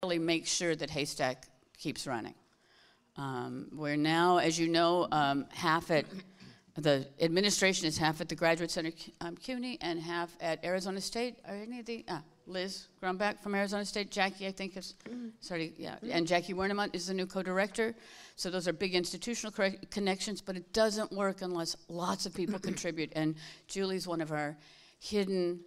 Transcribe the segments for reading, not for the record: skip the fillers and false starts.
really make sure that HASTAC keeps running. We're now, as you know, half at the administration is half at the Graduate Center CUNY and half at Arizona State. Are any of the Liz Grumback from Arizona State, Jackie I think is and Jackie Wernemont is the new co-director. So those are big institutional connections, but it doesn't work unless lots of people contribute. And Julie's one of our hidden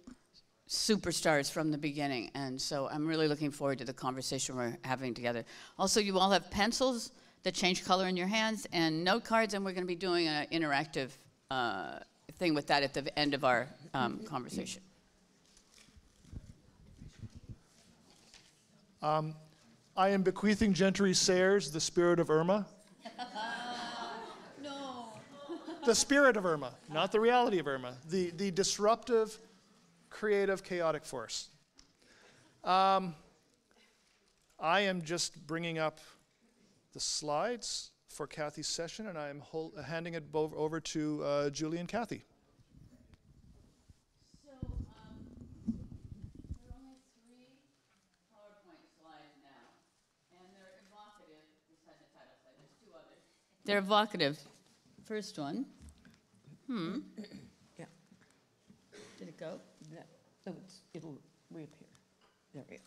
superstars from the beginning, and so I'm really looking forward to the conversation we're having together. Also, you all have pencils that change color in your hands and note cards, and we're going to be doing an interactive thing with that at the end of our conversation. I am bequeathing Gentry Sayers the spirit of Irma. No. The spirit of Irma, not the reality of Irma. The disruptive, creative, chaotic force. I am just bringing up the slides for Kathy's session, and I am handing it over to Julie and Kathy. So there are only 3 PowerPoint slides now, and they're evocative. This has a title slide. There's 2 others. They're evocative. First one. Yeah. Did it go? No, it'll reappear. There we go.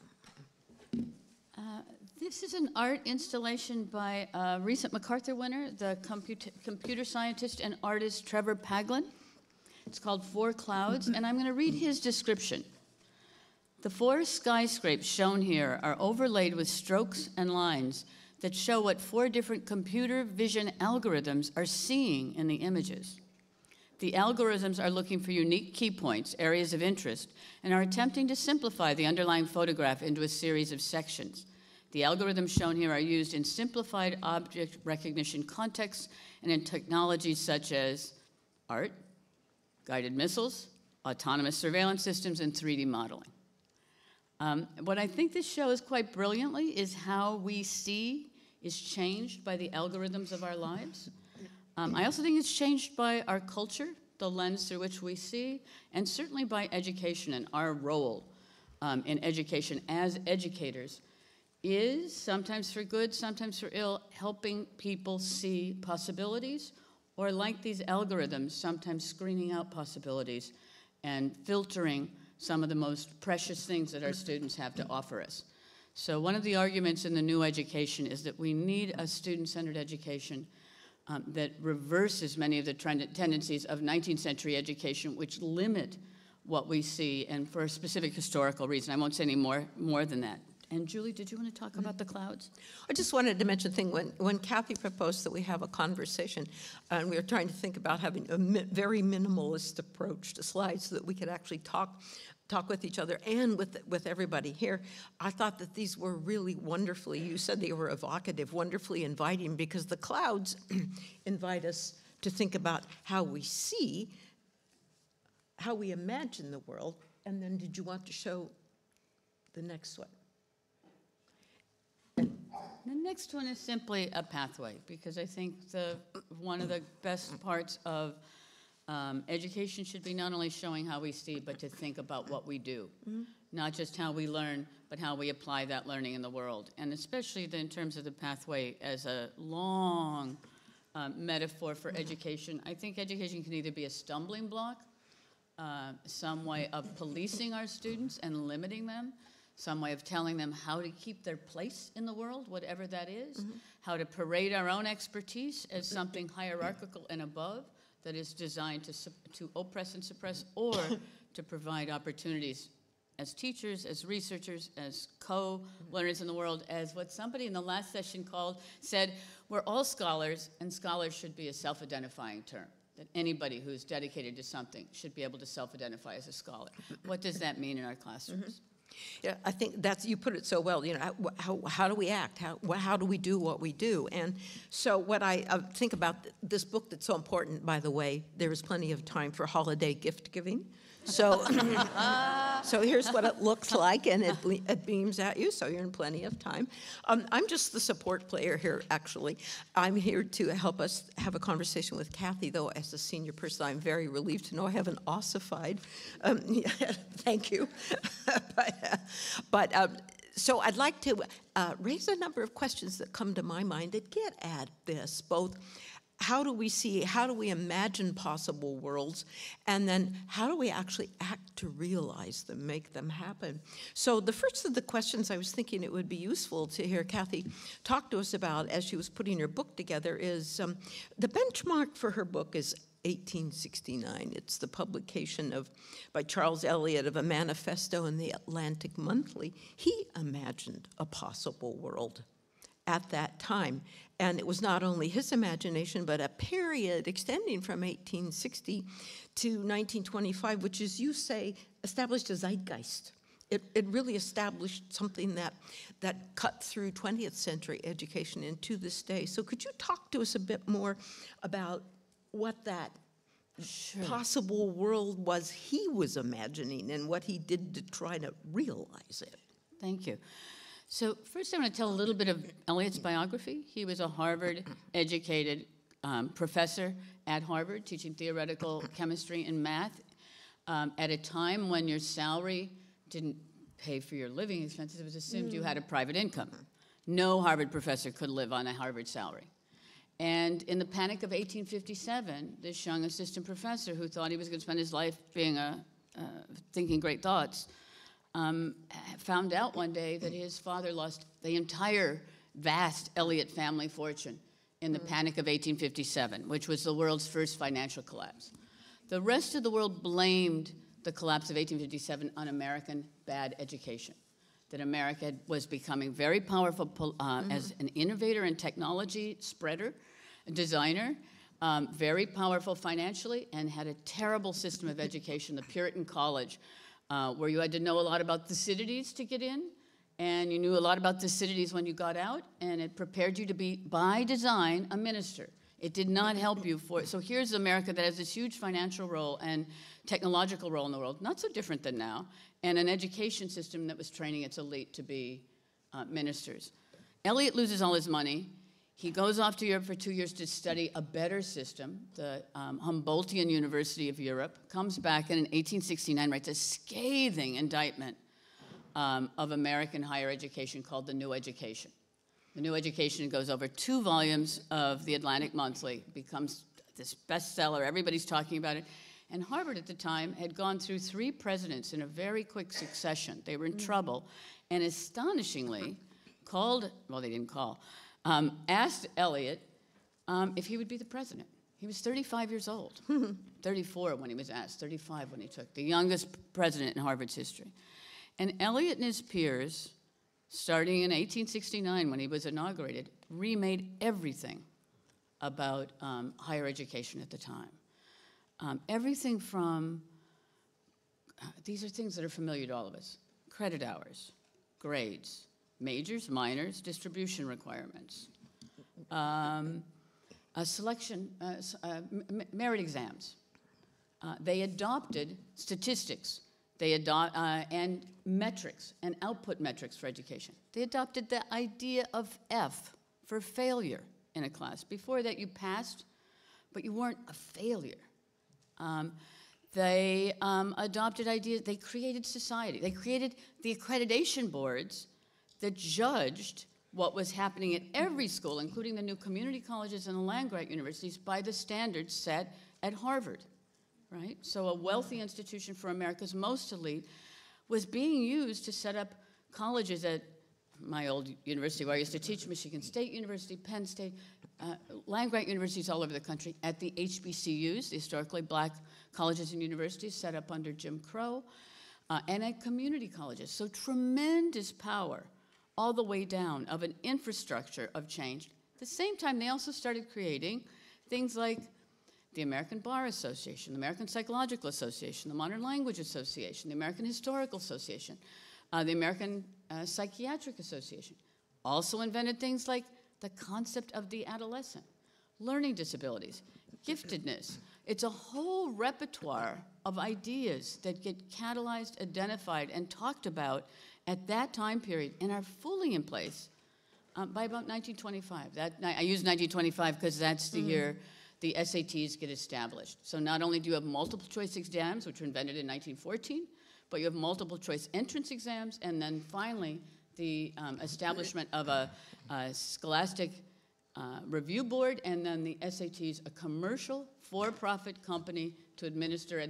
This is an art installation by a recent MacArthur winner, the computer scientist and artist Trevor Paglen. It's called 4 Clouds, and I'm going to read his description. The 4 skyscrapes shown here are overlaid with strokes and lines that show what 4 different computer vision algorithms are seeing in the images. The algorithms are looking for unique key points, areas of interest, and are attempting to simplify the underlying photograph into a series of sections. The algorithms shown here are used in simplified object recognition contexts and in technologies such as art, guided missiles, autonomous surveillance systems, and 3D modeling. What I think this shows quite brilliantly is how we see is changed by the algorithms of our lives. I also think it's changed by our culture, the lens through which we see, and certainly by education and our role in education as educators is, sometimes for good, sometimes for ill, helping people see possibilities, or like these algorithms, sometimes screening out possibilities and filtering some of the most precious things that our students have to offer us. So one of the arguments in the new education is that we need a student-centered education that reverses many of the tendencies of 19th century education, which limit what we see, and for a specific historical reason. I won't say any more than that. And Julie, did you want to talk about the clouds? I just wanted to mention a thing. When Kathy proposed that we have a conversation, and we were trying to think about having a very minimalist approach to slides so that we could actually talk with each other and with everybody here, I thought that these were really wonderfully, you said they were evocative, wonderfully inviting, because the clouds invite us to think about how we see, how we imagine the world. And then did you want to show the next one? The next one is simply a pathway, because I think one of the best parts of education should be not only showing how we see, but to think about what we do. Not just how we learn, but how we apply that learning in the world. And especially in terms of the pathway as a long metaphor for education. I think education can either be a stumbling block, some way of policing our students and limiting them, some way of telling them how to keep their place in the world, whatever that is, how to parade our own expertise as something hierarchical and above that is designed to oppress and suppress, or to provide opportunities as teachers, as researchers, as co-learners in the world, as what somebody in the last session said, we're all scholars, and scholars should be a self-identifying term, that anybody who's dedicated to something should be able to self-identify as a scholar. What does that mean in our classrooms? Yeah, I think you put it so well. You know, how do we act? How do we do what we do? And so what I think about this book that's so important, by the way, there is plenty of time for holiday gift giving. So, so here's what it looks like, and it beams at you, so you're in plenty of time. I'm just the support player here, actually. I'm here to help us have a conversation with Kathy, though as a senior person, I'm very relieved to know I haven't ossified. Thank you. but So I'd like to raise a number of questions that come to my mind that get at this, both how do we imagine possible worlds, and then how do we actually act to realize them, make them happen? So the first of the questions I was thinking it would be useful to hear Kathy talk to us about as she was putting her book together is the benchmark for her book is 1869. It's the publication by Charles Eliot of a manifesto in the Atlantic Monthly. He imagined a possible world at that time. And it was not only his imagination, but a period extending from 1860 to 1925, which, as you say, established a zeitgeist. It really established something that cut through 20th century education into this day. So could you talk to us a bit more about what that possible world was he was imagining and what he did to try to realize it? Thank you. So first I want to tell a little bit of Eliot's biography. He was a Harvard-educated professor at Harvard, teaching theoretical chemistry and math at a time when your salary didn't pay for your living expenses. It was assumed you had a private income. No Harvard professor could live on a Harvard salary. And in the panic of 1857, this young assistant professor who thought he was going to spend his life being thinking great thoughts, found out one day that his father lost the entire vast Eliot family fortune in the panic of 1857, which was the world's first financial collapse. The rest of the world blamed the collapse of 1857 on American bad education, that America was becoming very powerful as an innovator and technology spreader, designer, very powerful financially, and had a terrible system of education, the Puritan College, where you had to know a lot about Thucydides to get in, and you knew a lot about Thucydides when you got out, and it prepared you to be, by design, a minister. It did not help you for it. So here's America that has this huge financial role and technological role in the world, not so different than now, and an education system that was training its elite to be ministers. Eliot loses all his money. He goes off to Europe for 2 years to study a better system, the Humboldtian University of Europe, comes back and in 1869 writes a scathing indictment of American higher education called The New Education. The New Education goes over 2 volumes of the Atlantic Monthly, becomes this bestseller, everybody's talking about it. And Harvard at the time had gone through 3 presidents in a very quick succession. They were in trouble, and astonishingly asked Eliot if he would be the president. He was 35 years old, 34 when he was asked, 35 when he took, the youngest president in Harvard's history. And Eliot and his peers, starting in 1869 when he was inaugurated, remade everything about higher education at the time. Everything from, these are things that are familiar to all of us, credit hours, grades, majors, minors, distribution requirements, merit exams. They adopted statistics. They and metrics and output metrics for education. They adopted the idea of F for failure in a class. Before that, you passed, but you weren't a failure. They adopted ideas. They created society. They created the accreditation boards that judged what was happening at every school, including the new community colleges and the land-grant universities, by the standards set at Harvard. Right? So a wealthy institution for America's most elite was being used to set up colleges at my old university where I used to teach, Michigan State University, Penn State, land-grant universities all over the country, at the HBCUs, the historically black colleges and universities set up under Jim Crow, and at community colleges. So tremendous power all the way down of an infrastructure of change. At the same time, they also started creating things like the American Bar Association, the American Psychological Association, the Modern Language Association, the American Historical Association, the American Psychiatric Association. Also invented things like the concept of the adolescent, learning disabilities, giftedness. It's a whole repertoire of ideas that get catalyzed, identified, and talked about at that time period and are fully in place by about 1925. I use 1925 because that's the year the SATs get established. So not only do you have multiple choice exams, which were invented in 1914, but you have multiple choice entrance exams, and then finally the establishment of a scholastic review board, and then the SATs, a commercial for-profit company to administer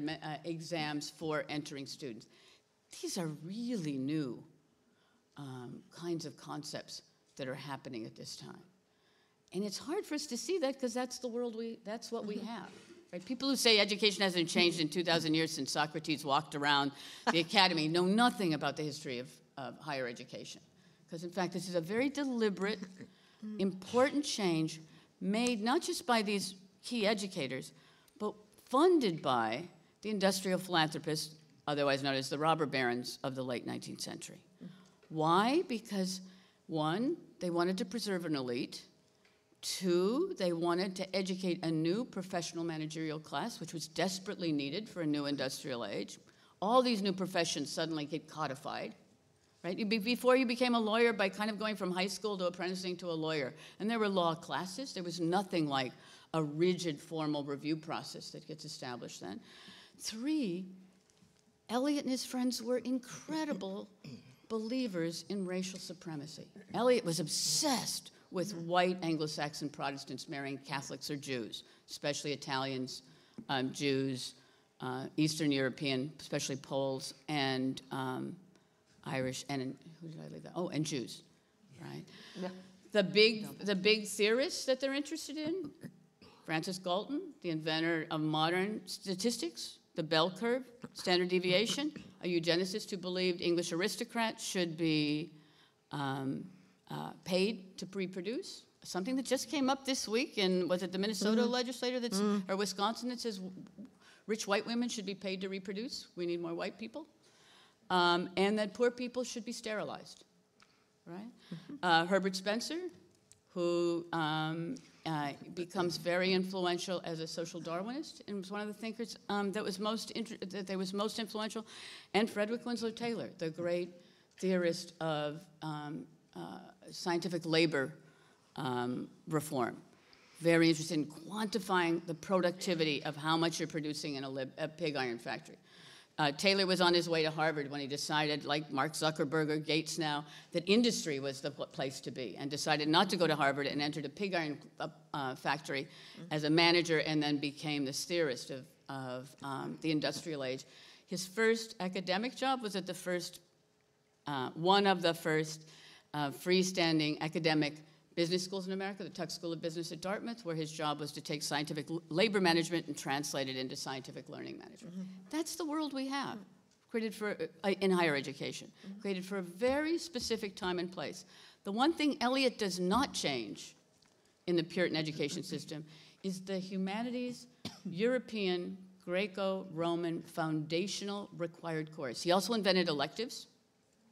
exams for entering students. These are really new kinds of concepts that are happening at this time. And it's hard for us to see that because that's the world that's what we have. Right? People who say education hasn't changed in 2,000 years since Socrates walked around the academy know nothing about the history of higher education. Because in fact, this is a very deliberate, important change made not just by these key educators, but funded by the industrial philanthropists, otherwise known as the robber barons of the late 19th century. Why? Because one, they wanted to preserve an elite. Two, they wanted to educate a new professional managerial class, which was desperately needed for a new industrial age. All these new professions suddenly get codified, right? Before you became a lawyer by kind of going from high school to apprenticing to a lawyer. And there were law classes. There was nothing like a rigid formal review process that gets established then. Three, Eliot and his friends were incredible believers in racial supremacy. Eliot was obsessed with white Anglo-Saxon Protestants marrying Catholics or Jews, especially Italians, Jews, Eastern European, especially Poles, and Irish, and who did I leave that? Oh, and Jews, right? Yeah. The big theorists that they're interested in, Francis Galton, the inventor of modern statistics, the bell curve, standard deviation, a eugenicist who believed English aristocrats should be paid to reproduce, something that just came up this week in, was it the Minnesota legislator that's, or Wisconsin, that says rich white women should be paid to reproduce. We need more white people. And that poor people should be sterilized, right? Herbert Spencer, who becomes very influential as a social Darwinist and was one of the thinkers that was most influential, and Frederick Winslow Taylor, the great theorist of scientific labor reform. Very interested in quantifying the productivity of how much you're producing in a pig iron factory. Taylor was on his way to Harvard when he decided, like Mark Zuckerberg or Gates now, that industry was the place to be, and decided not to go to Harvard and entered a pig iron factory as a manager, and then became this theorist of the industrial age. His first academic job was at the first, one of the first freestanding academic business schools in America, the Tuck School of Business at Dartmouth, where his job was to take scientific labor management and translate it into scientific learning management. That's the world we have, created for, in higher education, created for a very specific time and place. The one thing Eliot does not change in the Puritan education system is the humanities, European, Greco-Roman foundational required course. He also invented electives.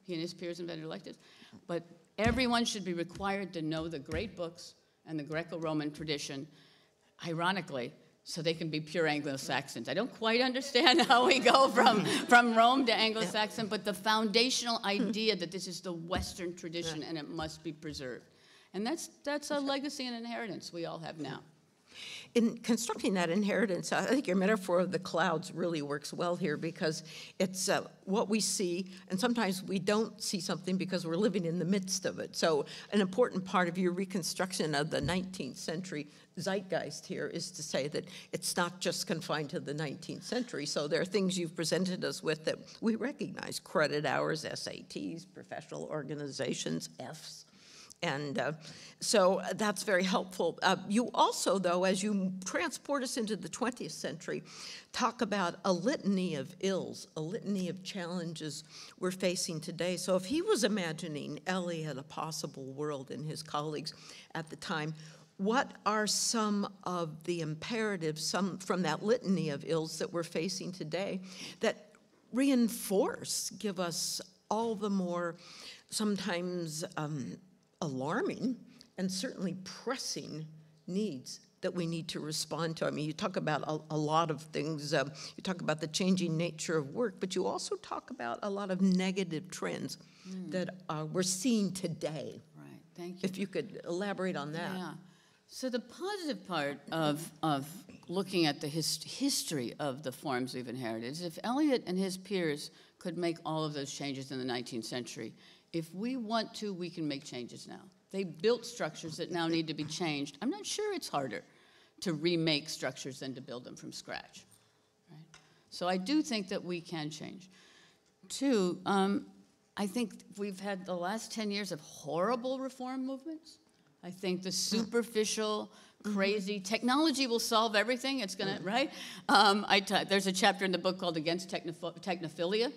He and his peers invented electives. But everyone should be required to know the great books and the Greco-Roman tradition, ironically, so they can be pure Anglo-Saxons. I don't quite understand how we go from Rome to Anglo-Saxon, but the foundational idea that this is the Western tradition and it must be preserved. And that's a legacy and inheritance we all have now. In constructing that inheritance, I think your metaphor of the clouds really works well here, because it's what we see, and sometimes we don't see something because we're living in the midst of it. So an important part of your reconstruction of the 19th century zeitgeist here is to say that it's not just confined to the 19th century. So there are things you've presented us with that we recognize: credit hours, SATs, professional organizations, Fs. And so that's very helpful. You also, though, as you transport us into the 20th century, talk about a litany of ills, a litany of challenges we're facing today. So if he was imagining Eliot a possible world and his colleagues at the time, what are some of the imperatives, from that litany of ills that we're facing today, that give us all the more sometimes alarming and certainly pressing needs that we need to respond to? I mean, you talk about a lot of things. You talk about the changing nature of work, but you also talk about a lot of negative trends that we're seeing today. Right, thank you. If you could elaborate on that. Yeah. So the positive part of looking at the history of the forms we've inherited is if Eliot and his peers could make all of those changes in the 19th century, If we want to, we can make changes now. They built structures that now need to be changed. I'm not sure it's harder to remake structures than to build them from scratch. Right? So I do think that we can change. Two, I think we've had the last 10 years of horrible reform movements. I think the superficial, crazy, technology will solve everything. It's going to, right? There's a chapter in the book called Against Technophilia,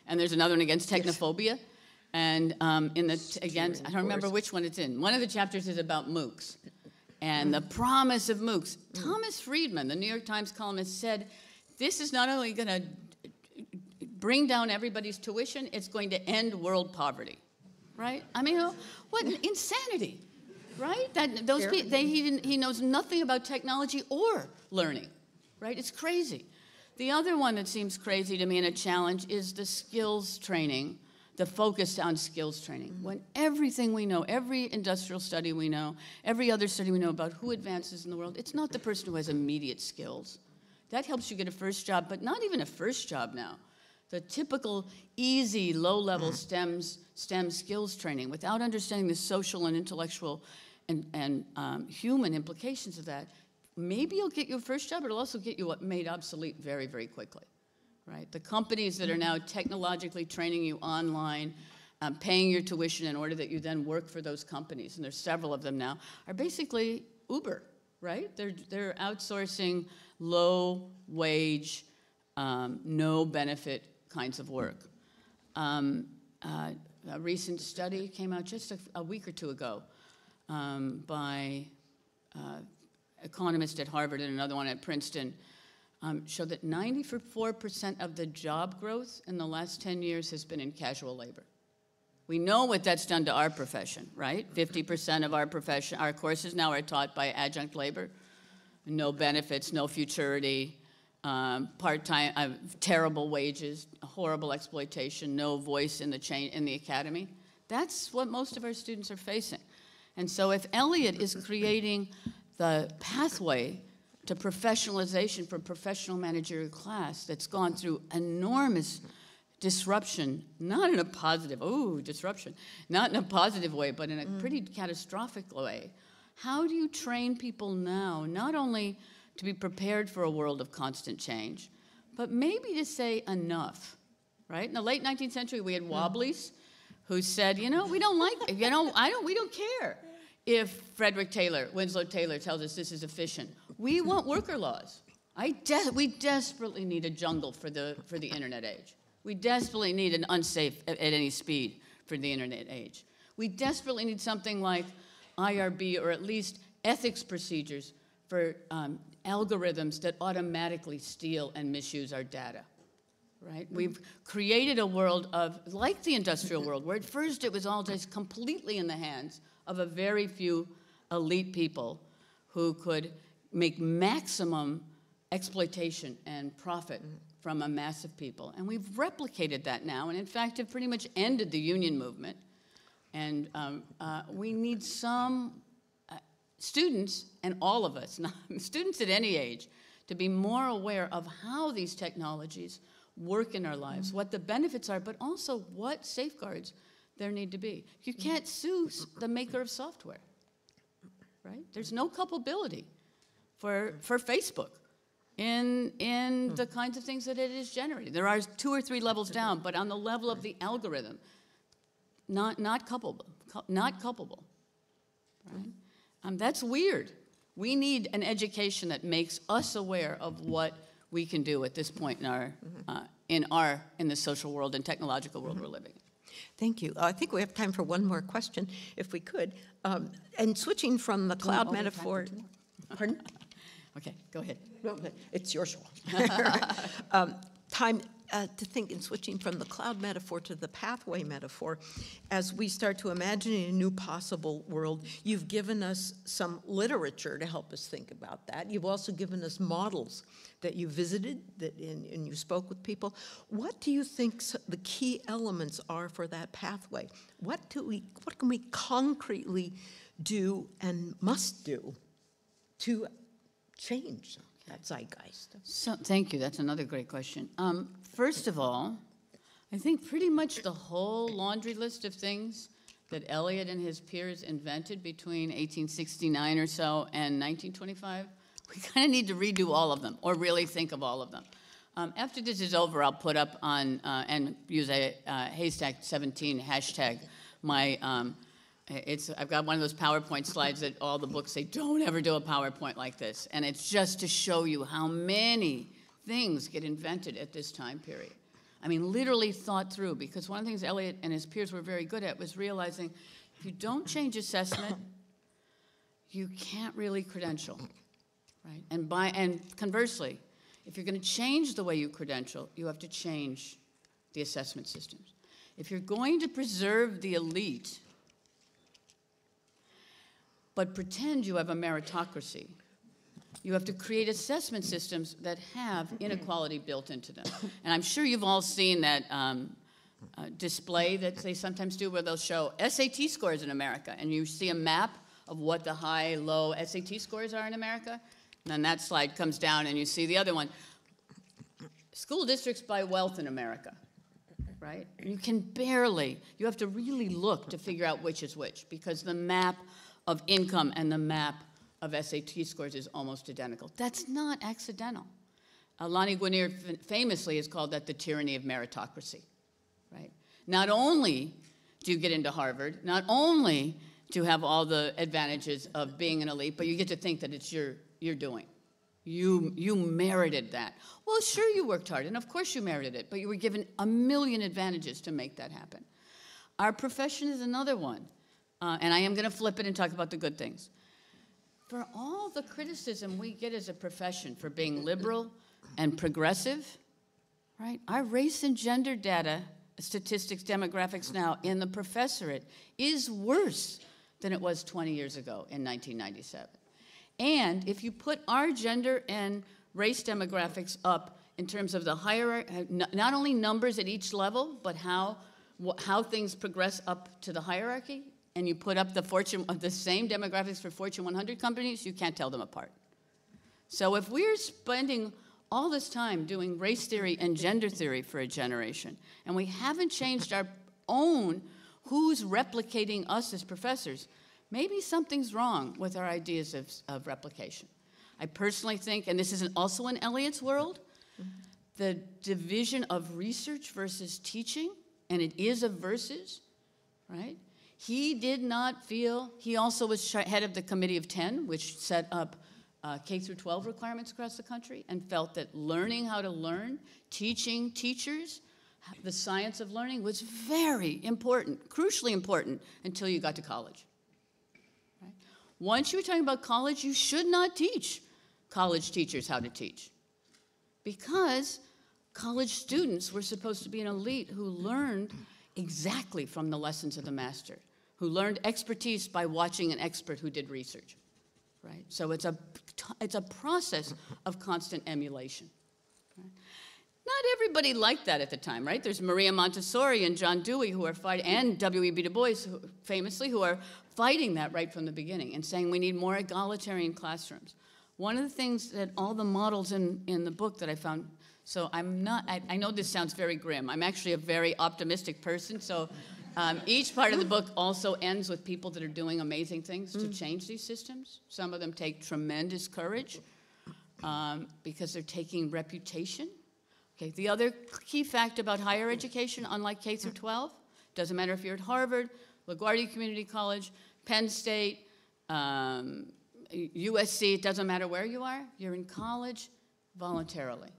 and there's another one against technophobia. And again, I don't remember which one it's in. One of the chapters is about MOOCs and the promise of MOOCs. Thomas Friedman, the New York Times columnist, said, this is not only going to bring down everybody's tuition, it's going to end world poverty, right? I mean, what insanity, right? That those people, he knows nothing about technology or learning, right? It's crazy. The other one that seems crazy to me and a challenge is the skills training, the focus on skills training. When everything we know, every industrial study we know, every other study we know about who advances in the world, it's not the person who has immediate skills. That helps you get a first job, but not even a first job now. The typical easy, low-level STEM skills training without understanding the social and intellectual and human implications of that, maybe it'll get you a first job, but it'll also get you made obsolete very, very quickly. Right? The companies that are now technologically training you online, paying your tuition in order that you then work for those companies, and there's several of them now, are basically Uber, right? They're outsourcing low-wage, no-benefit kinds of work. A recent study came out just a week or two ago by economist at Harvard and another one at Princeton, showed that 94% of the job growth in the last 10 years has been in casual labor. We know what that's done to our profession, right? 50% of our courses now are taught by adjunct labor, no benefits, no futurity, part-time, terrible wages, horrible exploitation, no voice in the academy. That's what most of our students are facing. And so if Elliott is creating the pathway to professionalization for professional managerial class that's gone through enormous disruption, not in a positive, disruption, not in a positive way, but in a pretty catastrophic way. How do you train people now, not only to be prepared for a world of constant change, but maybe to say enough, right? In the late 19th century, we had Wobblies who said, we don't like, we don't care if Winslow Taylor tells us this is efficient. We want worker laws. We desperately need a jungle for the internet age. We desperately need an unsafe at any speed for the internet age. We desperately need something like IRB or at least ethics procedures for algorithms that automatically steal and misuse our data. Right? We've created a world like the industrial world, where at first it was all just completely in the hands of a very few elite people who could make maximum exploitation and profit from a mass of people. And we've replicated that now, and in fact have pretty much ended the union movement. And we need some students, and all of us, students at any age, to be more aware of how these technologies work in our lives, what the benefits are, but also what safeguards there need to be. You can't sue the maker of software, right? There's no culpability for Facebook in the kinds of things that it is generating. There are 2 or 3 levels down, but on the level of the algorithm, not culpable, right? That's weird. We need an education that makes us aware of what we can do at this point in the social world and technological world we're living in. Thank you. I think we have time for one more question, if we could. And switching from the cloud metaphor. Pardon? Okay, go ahead. No, it's your show. Time to think in switching from the cloud metaphor to the pathway metaphor. As we start to imagine a new possible world, you've given us some literature to help us think about that. You've also given us models that you visited and you spoke with people. What do you think the key elements are for that pathway? What can we concretely do and must do to change that zeitgeist? So, thank you. That's another great question. First of all, I think pretty much the whole laundry list of things that Eliot and his peers invented between 1869 or so and 1925, we kind of need to redo all of them, or really think of all of them. After this is over, I'll put up on, and use a HASTAC 17 hashtag, I've got one of those PowerPoint slides that all the books say, don't ever do a PowerPoint like this. And it's just to show you how many things get invented at this time period. I mean, literally thought through, because one of the things Eliot and his peers were very good at was realizing if you don't change assessment, you can't really credential, right? And conversely, if you're going to change the way you credential, you have to change the assessment systems. If you're going to preserve the elite, but pretend you have a meritocracy, you have to create assessment systems that have inequality built into them. And I'm sure you've all seen that display that they sometimes do where they'll show SAT scores in America, and you see a map of what the high, low SAT scores are in America. And then that slide comes down, and you see the other one. School districts by wealth in America, right? You can barely, you have to really look to figure out which is which, because the map of income and the map of SAT scores is almost identical. That's not accidental. Lonnie Guinier famously has called that the tyranny of meritocracy, right? Not only do you get into Harvard, not only do you have all the advantages of being an elite, but you get to think that it's your doing. You merited that. Well, sure, you worked hard, and of course you merited it, but you were given a million advantages to make that happen. Our profession is another one, and I am going to flip it and talk about the good things. For all the criticism we get as a profession for being liberal and progressive, right? Our race and gender data, statistics, demographics now in the professorate is worse than it was 20 years ago in 1997. And if you put our gender and race demographics up in terms of the hierarchy, not only numbers at each level, but how things progress up to the hierarchy, and you put up the same demographics for Fortune 100 companies, you can't tell them apart. So if we're spending all this time doing race theory and gender theory for a generation, and we haven't changed our own who's replicating us as professors, maybe something's wrong with our ideas of replication. I personally think, and this is also in Eliot's world, the division of research versus teaching, and it is a versus, right? He did not feel, he also was head of the Committee of 10, which set up K through 12 requirements across the country, and felt that learning how to learn, teaching teachers the science of learning was very important, crucially important, until you got to college. Right? Once you were talking about college, you should not teach college teachers how to teach, because college students were supposed to be an elite who learned exactly from the lessons of the master, who learned expertise by watching an expert who did research, right? So it's a process of constant emulation. Right? Not everybody liked that at the time, right? There's Maria Montessori and John Dewey who are fighting, and W.E.B. Du Bois, famously, who are fighting that right from the beginning and saying we need more egalitarian classrooms. One of the things that all the models in the book that I found, so I know this sounds very grim. I'm actually a very optimistic person, so each part of the book also ends with people that are doing amazing things to change these systems. Some of them take tremendous courage because they're taking reputation. Okay, the other key fact about higher education, unlike K through 12, doesn't matter if you're at Harvard, LaGuardia Community College, Penn State, USC, it doesn't matter where you are, you're in college voluntarily.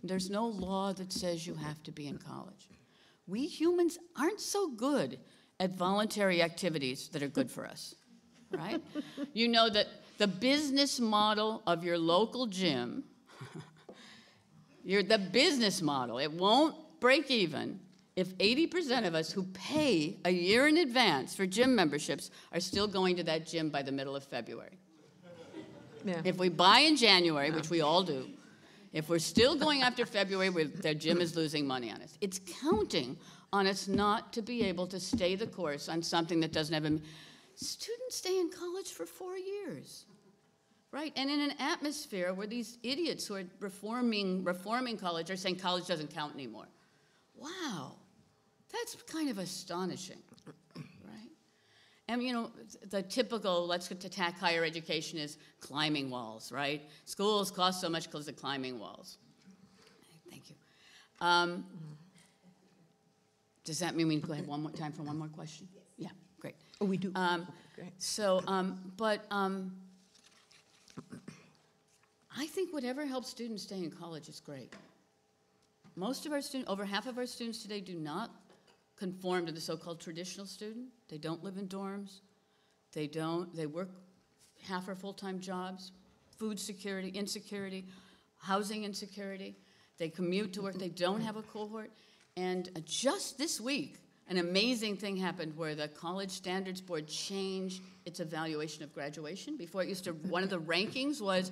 There's no law that says you have to be in college. We humans aren't so good at voluntary activities that are good for us, right? You know that the business model of your local gym, the business model, it won't break even if 80% of us who pay a year in advance for gym memberships are still going to that gym by the middle of February. Yeah. If we buy in January, which we all do, if we're still going after February, their gym is losing money on us. It's counting on us not to be able to stay the course on something that doesn't have a... Students stay in college for 4 years. Right, and in an atmosphere where these idiots who are reforming college are saying college doesn't count anymore. Wow, that's kind of astonishing, right? And you know, the typical let's attack higher education is climbing walls, right? Schools cost so much because of climbing walls. Thank you. Does that mean we can have one more time for one more question? Yes. Yeah, great. Oh, we do. Great. So, I think whatever helps students stay in college is great. Most of our students, over half of our students today do not conform to the so-called traditional student. They don't live in dorms. They work half or full-time jobs, food security, insecurity, housing insecurity. They commute to work. They don't have a cohort. And just this week, an amazing thing happened where the College Standards Board changed its evaluation of graduation. Before it used to, one of the rankings was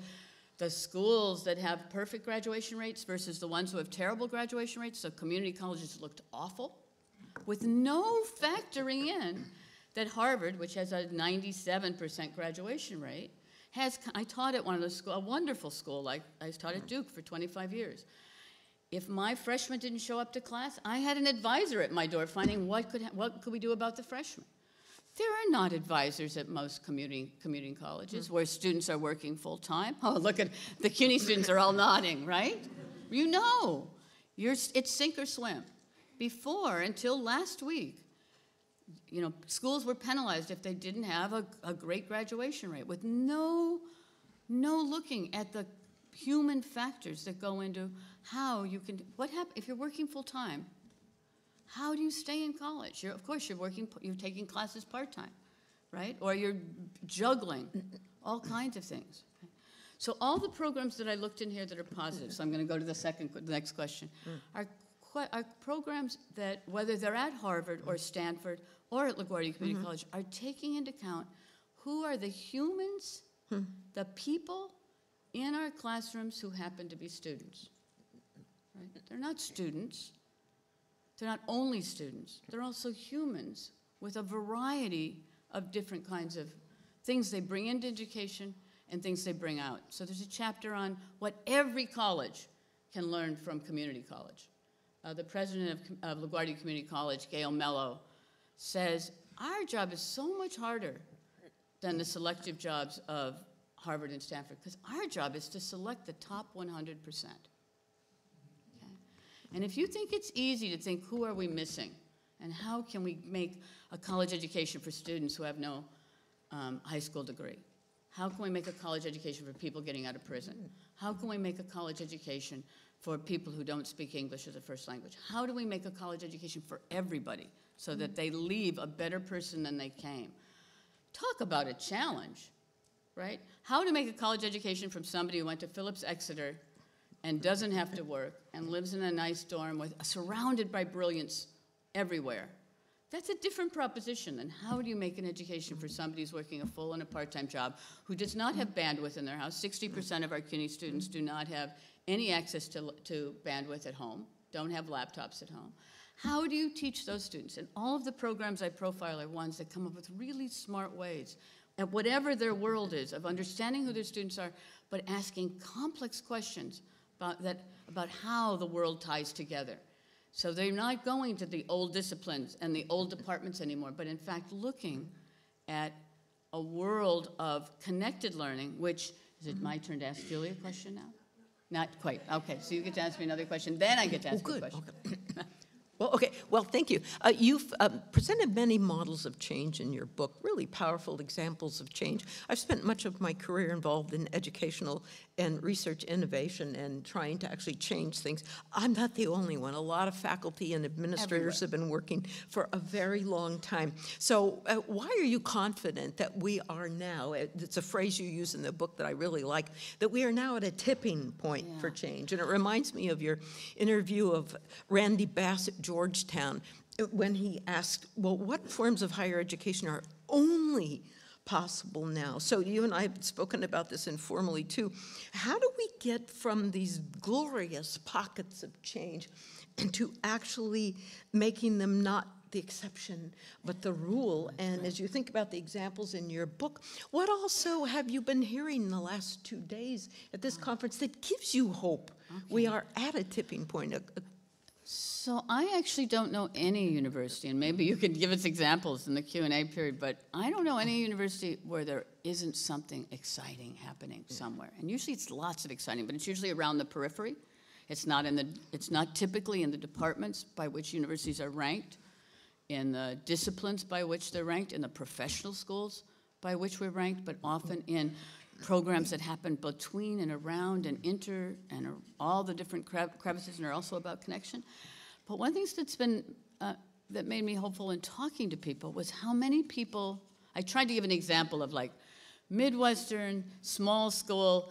the schools that have perfect graduation rates versus the ones who have terrible graduation rates. So community colleges looked awful, with no factoring in that Harvard, which has a 97% graduation rate, has, I taught at one of those schools, a wonderful school, like I taught at Duke for 25 years. If my freshman didn't show up to class, I had an advisor at my door finding what could we do about the freshman. There are not advisors at most community colleges where students are working full-time. Oh, look at the CUNY students are all nodding, right? You know, it's sink or swim. Before, until last week, you know, schools were penalized if they didn't have a great graduation rate, with no looking at the human factors that go into how you can, what happens if you're working full-time? How do you stay in college? Of course, you're taking classes part-time, right? Or you're juggling all kinds of things. Okay? So all the programs that I looked in here that are positive, so I'm going to go to the next question, are programs that, whether they're at Harvard or Stanford or at LaGuardia Community College, are taking into account who are the humans, the people in our classrooms who happen to be students. Right? They're not students. They're not only students. They're also humans with a variety of different kinds of things they bring into education and things they bring out. So there's a chapter on what every college can learn from community college. The president of LaGuardia Community College, Gail Mello, says, our job is so much harder than the selective jobs of Harvard and Stanford, because our job is to select the top 100%. And if you think it's easy to think, who are we missing? And how can we make a college education for students who have no high school degree? How can we make a college education for people getting out of prison? How can we make a college education for people who don't speak English as a first language? How do we make a college education for everybody so that they leave a better person than they came? Talk about a challenge, right? How to make a college education from somebody who went to Phillips Exeter and doesn't have to work, and lives in a nice dorm surrounded by brilliance everywhere. That's a different proposition than how do you make an education for somebody who's working a full and a part-time job, who does not have bandwidth in their house. 60% of our CUNY students do not have any access to bandwidth at home, don't have laptops at home. How do you teach those students? And all of the programs I profile are ones that come up with really smart ways, at whatever their world is, of understanding who their students are, but asking complex questions about how the world ties together. So they're not going to the old disciplines and the old departments anymore, but in fact looking at a world of connected learning, which, is it my turn to ask Julie a question now? Not quite. Okay, so you get to ask me another question, then I get to ask you a question. Okay. Well, thank you. You've presented many models of change in your book, really powerful examples of change. I've spent much of my career involved in educational and research innovation and trying to actually change things. I'm not the only one. A lot of faculty and administrators have been working for a very long time. So why are you confident that we are now, it's a phrase you use in the book that I really like, that we are now at a tipping point for change? And it reminds me of your interview of Randy Bass at Georgetown when he asked, well, what forms of higher education are only possible now? So you and I have spoken about this informally too. How do we get from these glorious pockets of change into actually making them not the exception, but the rule. And as you think about the examples in your book, what also have you been hearing in the last 2 days at this conference that gives you hope? We are at a tipping point. So I actually don't know any university, and maybe you could give us examples in the Q&A period, but I don't know any university where there isn't something exciting happening somewhere. And usually it's lots of exciting, but it's usually around the periphery. It's not typically in the departments by which universities are ranked, in the disciplines by which they're ranked, in the professional schools by which we're ranked, but often in programs that happen between and around and all the different crevices and are also about connection. But one thing that's been, that made me hopeful in talking to people was how many people, I tried to give an example of like Midwestern small school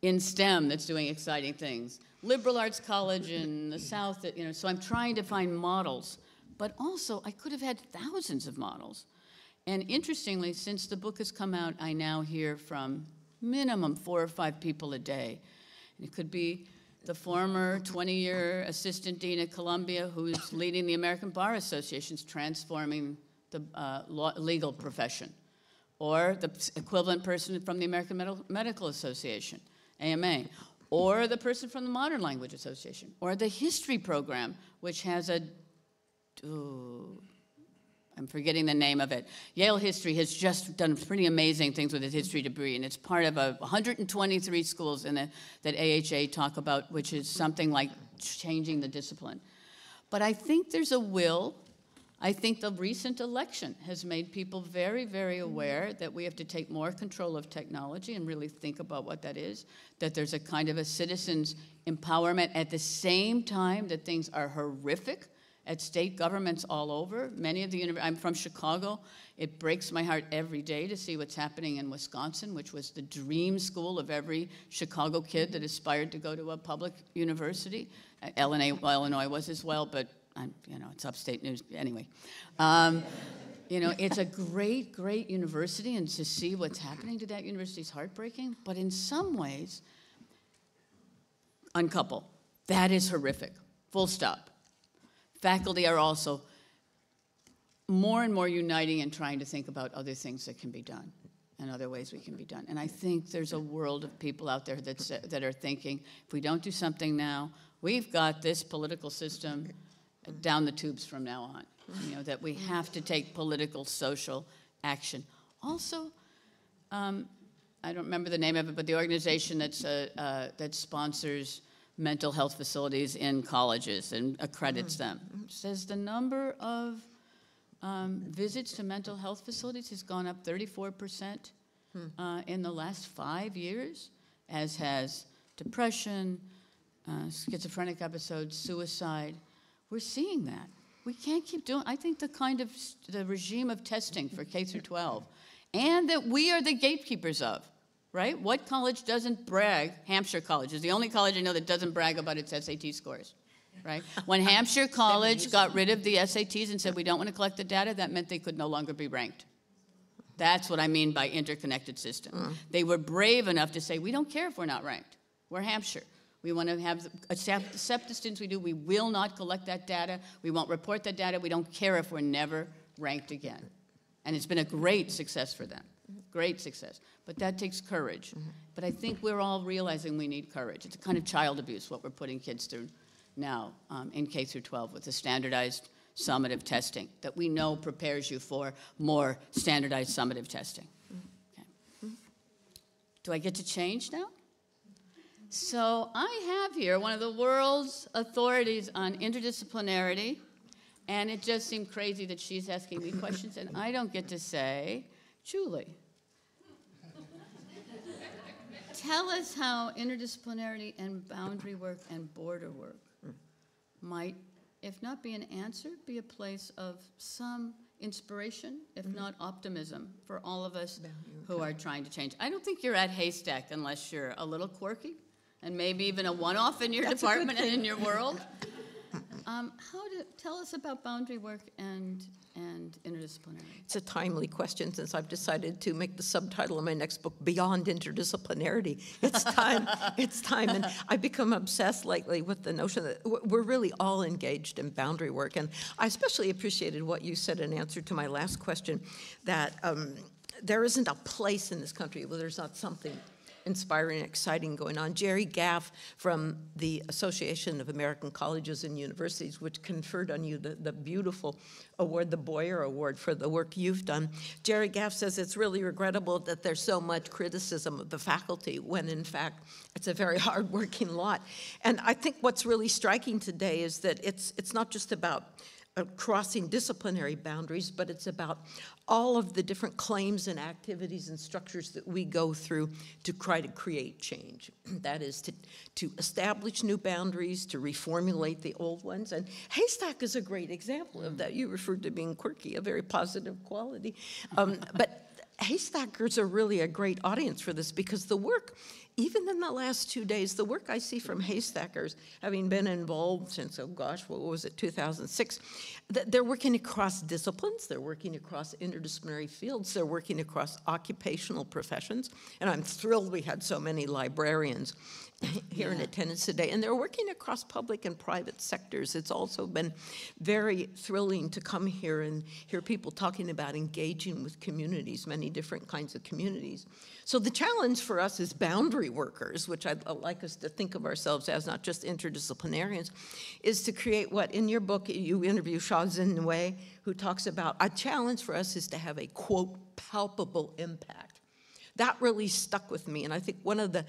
in STEM that's doing exciting things, liberal arts college in the South, so I'm trying to find models, but also I could have had thousands of models. And interestingly, since the book has come out, I now hear from minimum 4 or 5 people a day. And it could be the former 20-year assistant dean at Columbia who's leading the American Bar Association's transforming the legal profession, or the equivalent person from the American Medical Association, AMA, or the person from the Modern Language Association, or the history program, which has I'm forgetting the name of it. Yale History has just done pretty amazing things with its history degree, and it's part of 123 schools that AHA talk about, which is something like changing the discipline. But I think there's a will. I think the recent election has made people very, very aware that we have to take more control of technology and really think about what that is, that there's a kind of a citizens' empowerment at the same time that things are horrific at state governments all over. Many of the I'm from Chicago. It breaks my heart every day to see what's happening in Wisconsin, which was the dream school of every Chicago kid that aspired to go to a public university. Illinois was as well, but it's upstate news anyway. It's a great, great university, and to see what's happening to that university is heartbreaking. But in some ways, uncouple. That is horrific. Full stop. Faculty are also more and more uniting and trying to think about other things that can be done and other ways we can be done. And I think there's a world of people out there that are thinking, if we don't do something now, we've got this political system down the tubes from now on, that we have to take political, social action. Also, I don't remember the name of it, but the organization that sponsors mental health facilities in colleges and accredits them says the number of visits to mental health facilities has gone up 34% in the last 5 years, as has depression, schizophrenic episodes, suicide. We're seeing that. We can't keep doing. I think the regime of testing for K through 12, and that we are the gatekeepers of. Right? What college doesn't brag? Hampshire College is the only college I know that doesn't brag about its SAT scores. Right? When Hampshire College got rid of the SATs and said we don't want to collect the data, that meant they could no longer be ranked. That's what I mean by interconnected system. They were brave enough to say we don't care if we're not ranked. We're Hampshire. We want to accept the students we do. We will not collect that data. We won't report that data. We don't care if we're never ranked again. And it's been a great success for them. Great success. But that takes courage. But I think we're all realizing we need courage. It's a kind of child abuse, what we're putting kids through now in K through 12 with the standardized summative testing that we know prepares you for more standardized summative testing. Okay. Do I get to change now? So I have here one of the world's authorities on interdisciplinarity, and it just seemed crazy that she's asking me questions, and I don't get to say, Julie, tell us how interdisciplinarity and boundary work and border work might, if not be an answer, be a place of some inspiration, if not optimism, for all of us who are trying to change. I don't think you're at HASTAC unless you're a little quirky, and maybe even a one-off in your department and in your world. Tell us about boundary work and and interdisciplinary? It's a timely question since I've decided to make the subtitle of my next book Beyond Interdisciplinarity. It's time, it's time. And I've become obsessed lately with the notion that we're really all engaged in boundary work. And I especially appreciated what you said in answer to my last question, that there isn't a place in this country where there's not something inspiring and exciting going on. Jerry Gaff from the Association of American Colleges and Universities, which conferred on you the beautiful award, the Boyer Award, for the work you've done. Jerry Gaff says it's really regrettable that there's so much criticism of the faculty when, in fact, it's a very hard-working lot. And I think what's really striking today is that it's not just about crossing disciplinary boundaries, but it's about all of the different claims and activities and structures that we go through to try to create change. That is to establish new boundaries, to reformulate the old ones. And HASTAC is a great example of that. You referred to being quirky, a very positive quality. But HASTACers are really a great audience for this because the work, even in the last 2 days, the work I see from HASTACers, having been involved since, oh gosh, what was it, 2006, they're working across disciplines, they're working across interdisciplinary fields, they're working across occupational professions, and I'm thrilled we had so many librarians here in attendance today, and they're working across public and private sectors. It's also been very thrilling to come here and hear people talking about engaging with communities, many different kinds of communities. So the challenge for us as boundary workers, which I'd like us to think of ourselves as not just interdisciplinarians, is to create what, in your book, you interview Sha Zin-Wei, who talks about, a challenge for us is to have a, quote, palpable impact. That really stuck with me, and I think one of the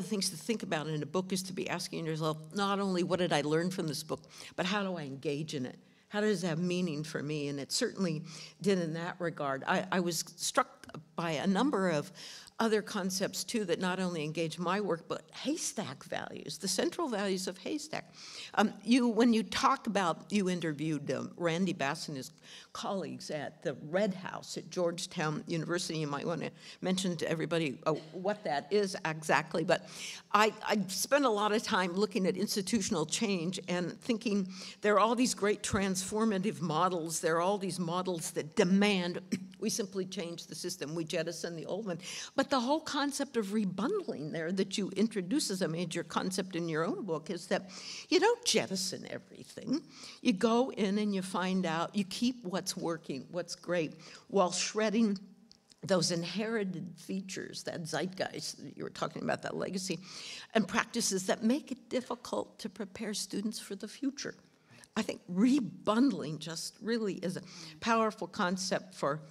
things to think about in a book is to be asking yourself, not only what did I learn from this book, but how do I engage in it? How does it have meaning for me? And it certainly did in that regard. I was struck by a number of other concepts, too, that not only engage my work, but HASTAC values, the central values of HASTAC. When you talk about, you interviewed Randy Bass and his colleagues at the Red House at Georgetown University. You might want to mention to everybody what that is exactly. But I spent a lot of time looking at institutional change and thinking there are all these great transformative models. There are all these models that demand we simply change the system. We jettison the old one. But the whole concept of rebundling there that you introduce as a major concept in your own book is that you don't jettison everything. You go in and you find out, you keep what's working, what's great, while shredding those inherited features, that zeitgeist that you were talking about, that legacy, and practices that make it difficult to prepare students for the future. I think rebundling just really is a powerful concept for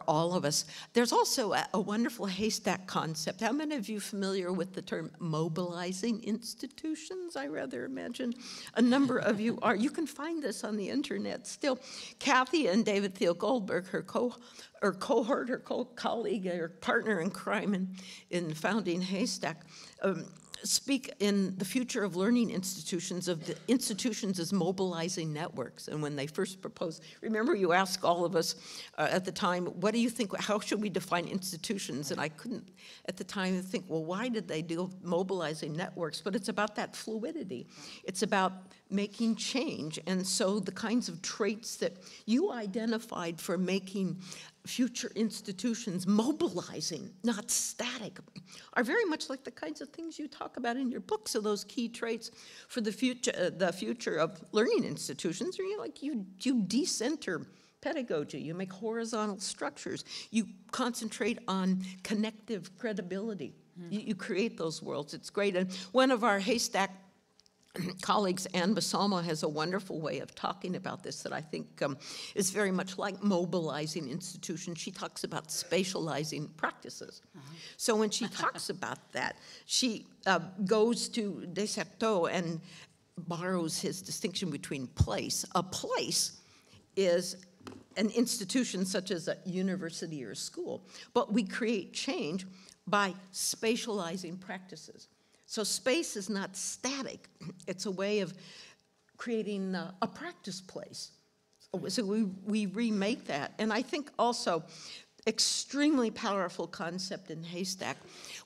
all of us. There's also a wonderful HASTAC concept. How many of you are familiar with the term mobilizing institutions? I rather imagine a number of you are. You can find this on the internet still. Kathy and David Theo Goldberg, her cohort, her colleague, her partner in crime in founding HASTAC, speak in the future of learning institutions of the institutions as mobilizing networks. And when they first proposed, remember you asked all of us at the time, what do you think, how should we define institutions? And I couldn't at the time think, well, why did they do mobilizing networks? But it's about that fluidity. It's about making change. And so the kinds of traits that you identified for making future institutions mobilizing, not static, are very much like the kinds of things you talk about in your book. So those key traits for the future of learning institutions are you decenter pedagogy, you make horizontal structures, you concentrate on connective credibility. You create those worlds. It's great. And one of our HASTAC colleagues, Anne Basalmo, has a wonderful way of talking about this that I think is very much like mobilizing institutions. She talks about spatializing practices. So when she talks about that, she goes to Desserteau and borrows his distinction between place. A place is an institution such as a university or a school, but we create change by spatializing practices. So space is not static. It's a way of creating a practice place. So we remake that. And I think also extremely powerful concept in HASTAC.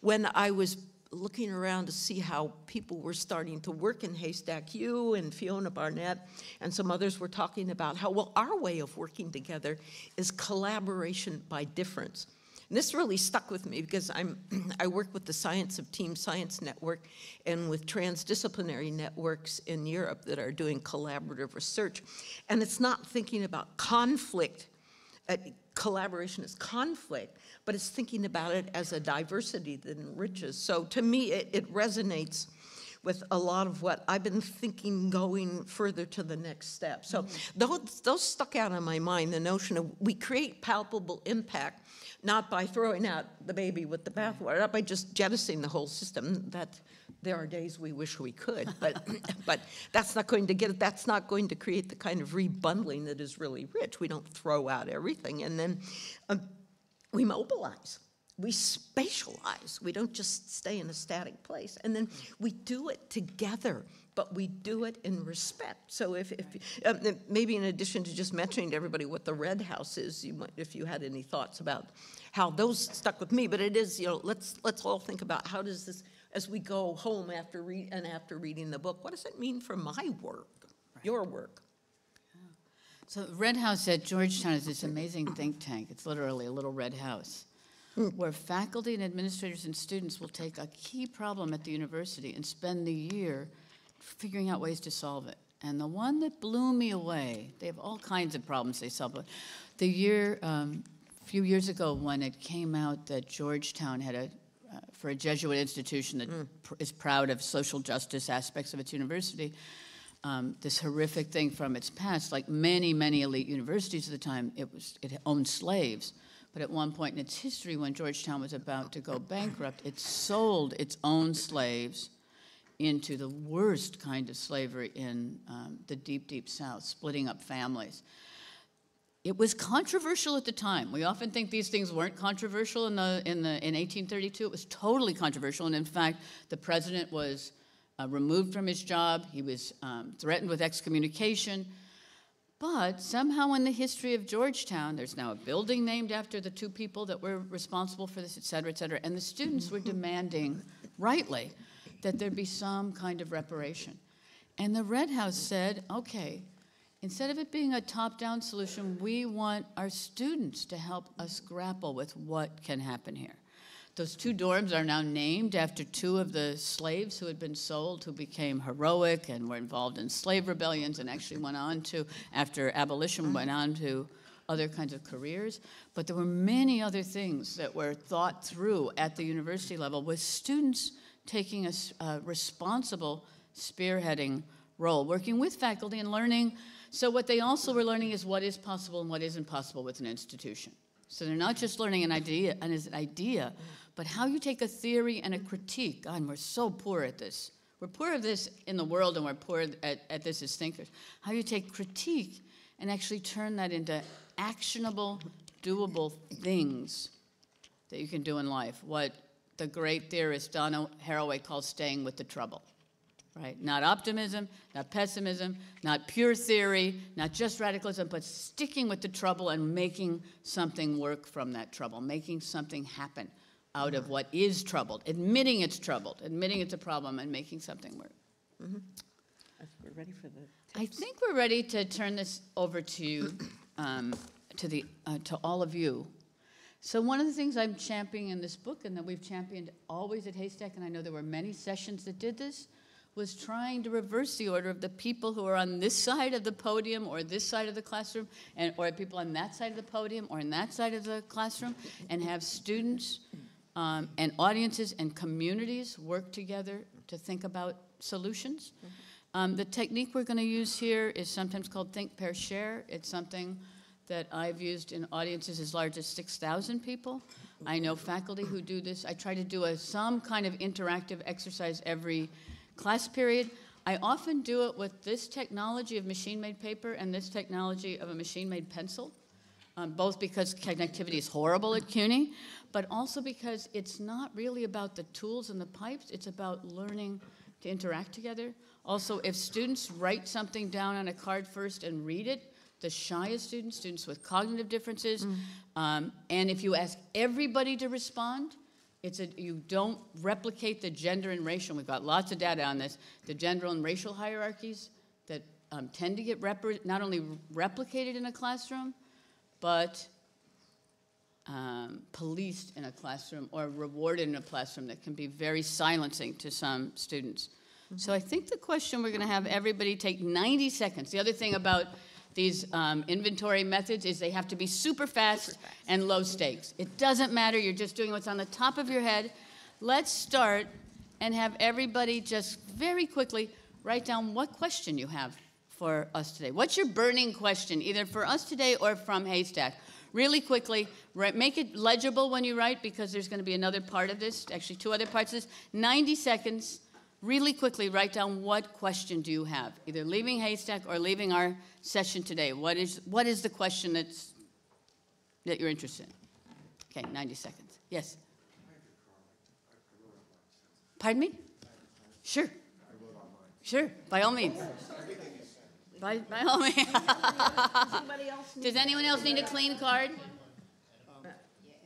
When I was looking around to see how people were starting to work in HASTAC. You and Fiona Barnett and some others were talking about how, well, our way of working together is collaboration by difference. And this really stuck with me because I work with the Science of Team Science Network and with transdisciplinary networks in Europe that are doing collaborative research. And it's not thinking about conflict, collaboration as conflict, but it's thinking about it as a diversity that enriches. So to me, it resonates with a lot of what I've been thinking going further to the next step. So those stuck out in my mind, the notion of we create palpable impact, not by throwing out the baby with the bathwater, not by just jettisoning the whole system. That there are days we wish we could, but that's not going to get it. That's not going to create the kind of rebundling that is really rich. We don't throw out everything, and then we mobilize. We spatialize. We don't just stay in a static place. And then we do it together, but we do it in respect. So if maybe in addition to just mentioning to everybody what the Red House is, you might, if you had any thoughts about how those stuck with me. But it is, let's all think about how does this, as we go home after reading the book, what does it mean for my work, your work? So Red House at Georgetown is this amazing think tank. It's literally a little red house where faculty and administrators and students will take a key problem at the university and spend the year figuring out ways to solve it. And the one that blew me away, they have all kinds of problems they solve. The year, a few years ago when it came out that Georgetown had for a Jesuit institution that is proud of social justice aspects of its university, this horrific thing from its past, like many, many elite universities at the time, it owned slaves. But at one point in its history, when Georgetown was about to go bankrupt, it sold its own slaves into the worst kind of slavery in the deep, deep South, splitting up families. It was controversial at the time. We often think these things weren't controversial in 1832. It was totally controversial, and in fact, the president was removed from his job. He was threatened with excommunication. But somehow in the history of Georgetown, there's now a building named after the two people that were responsible for this, et cetera, and the students were demanding, rightly, that there be some kind of reparation. And the Red House said, okay, instead of it being a top-down solution, we want our students to help us grapple with what can happen here. Those two dorms are now named after two of the slaves who had been sold, who became heroic and were involved in slave rebellions and actually went on to, after abolition, went on to other kinds of careers. But there were many other things that were thought through at the university level with students taking a responsible spearheading role, working with faculty and learning. So what they also were learning is what is possible and what isn't possible with an institution. So they're not just learning an idea, but how you take a theory and a critique. God, we're so poor at this. We're poor at this in the world, and we're poor at this as thinkers. How you take critique and actually turn that into actionable, doable things that you can do in life. What the great theorist Donna Haraway calls staying with the trouble. Right? Not optimism, not pessimism, not pure theory, not just radicalism, but sticking with the trouble and making something work from that trouble, making something happen out of what is troubled, admitting it's troubled, admitting it's a problem, and making something work. Mm-hmm. I think we're ready for the tips. I think we're ready to turn this over to all of you. So one of the things I'm championing in this book, and that we've championed always at HASTAC, and I know there were many sessions that did this, was trying to reverse the order of the people who are on this side of the podium or this side of the classroom, or people on that side of the podium or on that side of the classroom, and have students and audiences and communities work together to think about solutions. The technique we're going to use here is sometimes called Think, Pair, Share. It's something that I've used in audiences as large as 6,000 people. I know faculty who do this. I try to do some kind of interactive exercise every class period. I often do it with this technology of machine-made paper and this technology of a machine-made pencil, both because connectivity is horrible at CUNY, but also because it's not really about the tools and the pipes, it's about learning to interact together. Also, if students write something down on a card first and read it, the shyest students, students with cognitive differences, and if you ask everybody to respond, You don't replicate the gender and racial, we've got lots of data on this, the gender and racial hierarchies that tend to get not only replicated in a classroom, but policed in a classroom or rewarded in a classroom that can be very silencing to some students. So I think the question, we're going to have everybody take 90 seconds. The other thing about these inventory methods is they have to be super fast and low stakes. It doesn't matter, you're just doing what's on the top of your head. Let's start and have everybody just very quickly write down what question you have for us today. What's your burning question, either for us today or from HASTAC? Really quickly, make it legible when you write, because there's going to be another part of this, actually 2 other parts of this. 90 seconds. Really quickly, write down what question do you have, either leaving HASTAC or leaving our session today. What is the question that you're interested in? Okay, 90 seconds. Yes? Pardon me? Sure. Sure, by all means. By all means. Does anyone else need a clean card?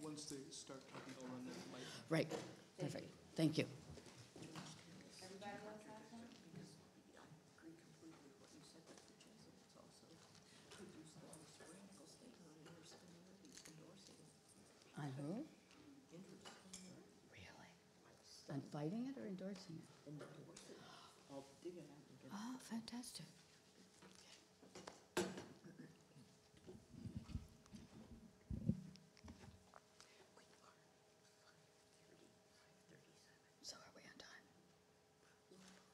Once they start talking, I'll run the mic. Right, perfect. Thank you. On who? Really? On fighting it or endorsing it? Oh, fantastic. So are we on time?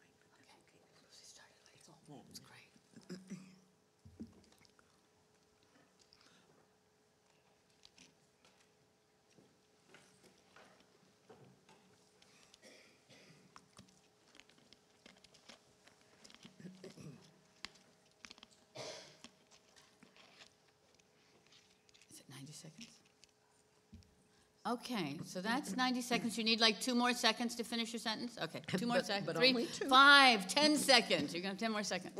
Okay. She started late. That's great. Is it 90 seconds? Okay, so that's 90 seconds. You need like 2 more seconds to finish your sentence? Okay, 2 more seconds. but 3, only 2. 5, 10 seconds. You're going to have 10 more seconds.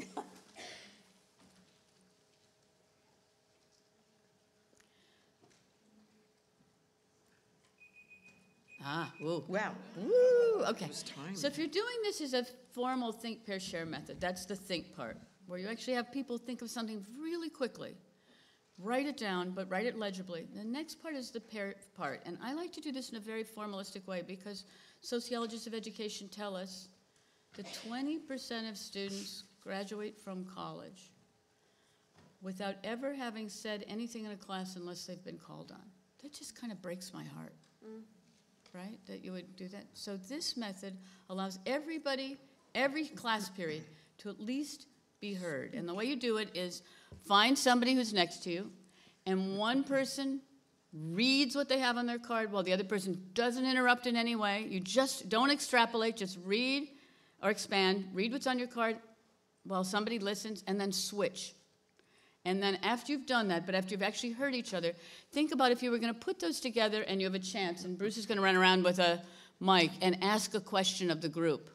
Woo. Wow. Woo, okay. time. So if you're doing this as a formal think, pair, share method, that's the think part, where you actually have people think of something really quickly. Write it down, but write it legibly. The next part is the pair part, and I like to do this in a very formalistic way because sociologists of education tell us that 20% of students graduate from college without ever having said anything in a class unless they've been called on. That just kind of breaks my heart. Right, that you would do that. So this method allows everybody, every class period, to at least be heard. And the way you do it is find somebody who's next to you, and one person reads what they have on their card while the other person doesn't interrupt in any way. You just don't extrapolate, just read or expand, read what's on your card while somebody listens, and then switch. And then after you've done that, but after you've actually heard each other, think about if you were going to put those together and you have a chance, and Bruce is going to run around with a mic and ask a question of the group.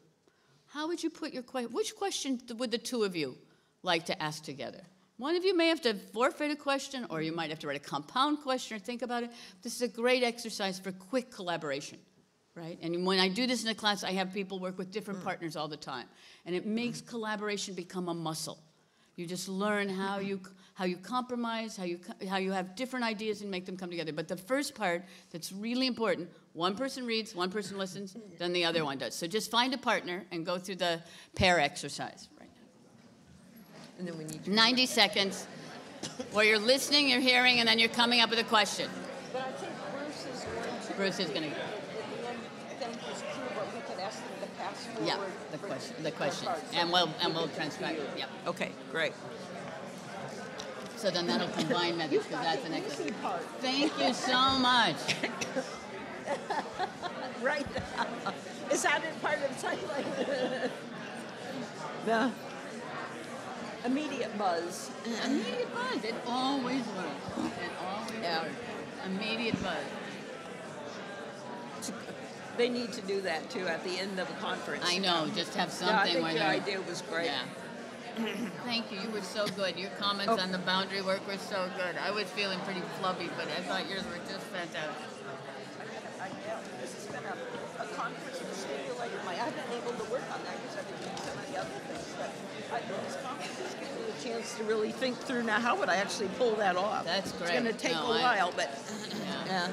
How would you put your question? Which question would the 2 of you like to ask together? One of you may have to forfeit a question, or you might have to write a compound question or think about it. This is a great exercise for quick collaboration, right? And when I do this in a class, I have people work with different partners all the time. And it makes collaboration become a muscle. You just learn how you compromise, how you have different ideas and make them come together. But the first part that's really important, one person reads, one person listens, then the other one does. So just find a partner and go through the pair exercise right now. And then we need 90 seconds where you're listening, you're hearing, and then you're coming up with a question. But I think Bruce is going to. at the end, thank you, too, but we could ask them to pass forward. Yeah, the question, and we'll transcribe it. Yeah. Okay, great. So then that'll combine methods because that's the next. Easy part. Thank you so much. Right. Is that in part of the The immediate buzz? Immediate buzz. It always works. It always works. Immediate buzz. They need to do that too at the end of a conference. I know. Just have Yeah, I something think where your they're. idea was great. Yeah. Thank you. You were so good. Your comments on the boundary work were so good. I was feeling pretty flubby, but I thought yours were just fantastic. This has been a conference that stimulated I haven't been able to work on that because I've been doing so many other things. But this conference has given me a chance to really think through now how would I actually pull that off. That's great. It's going to take a while, but yeah.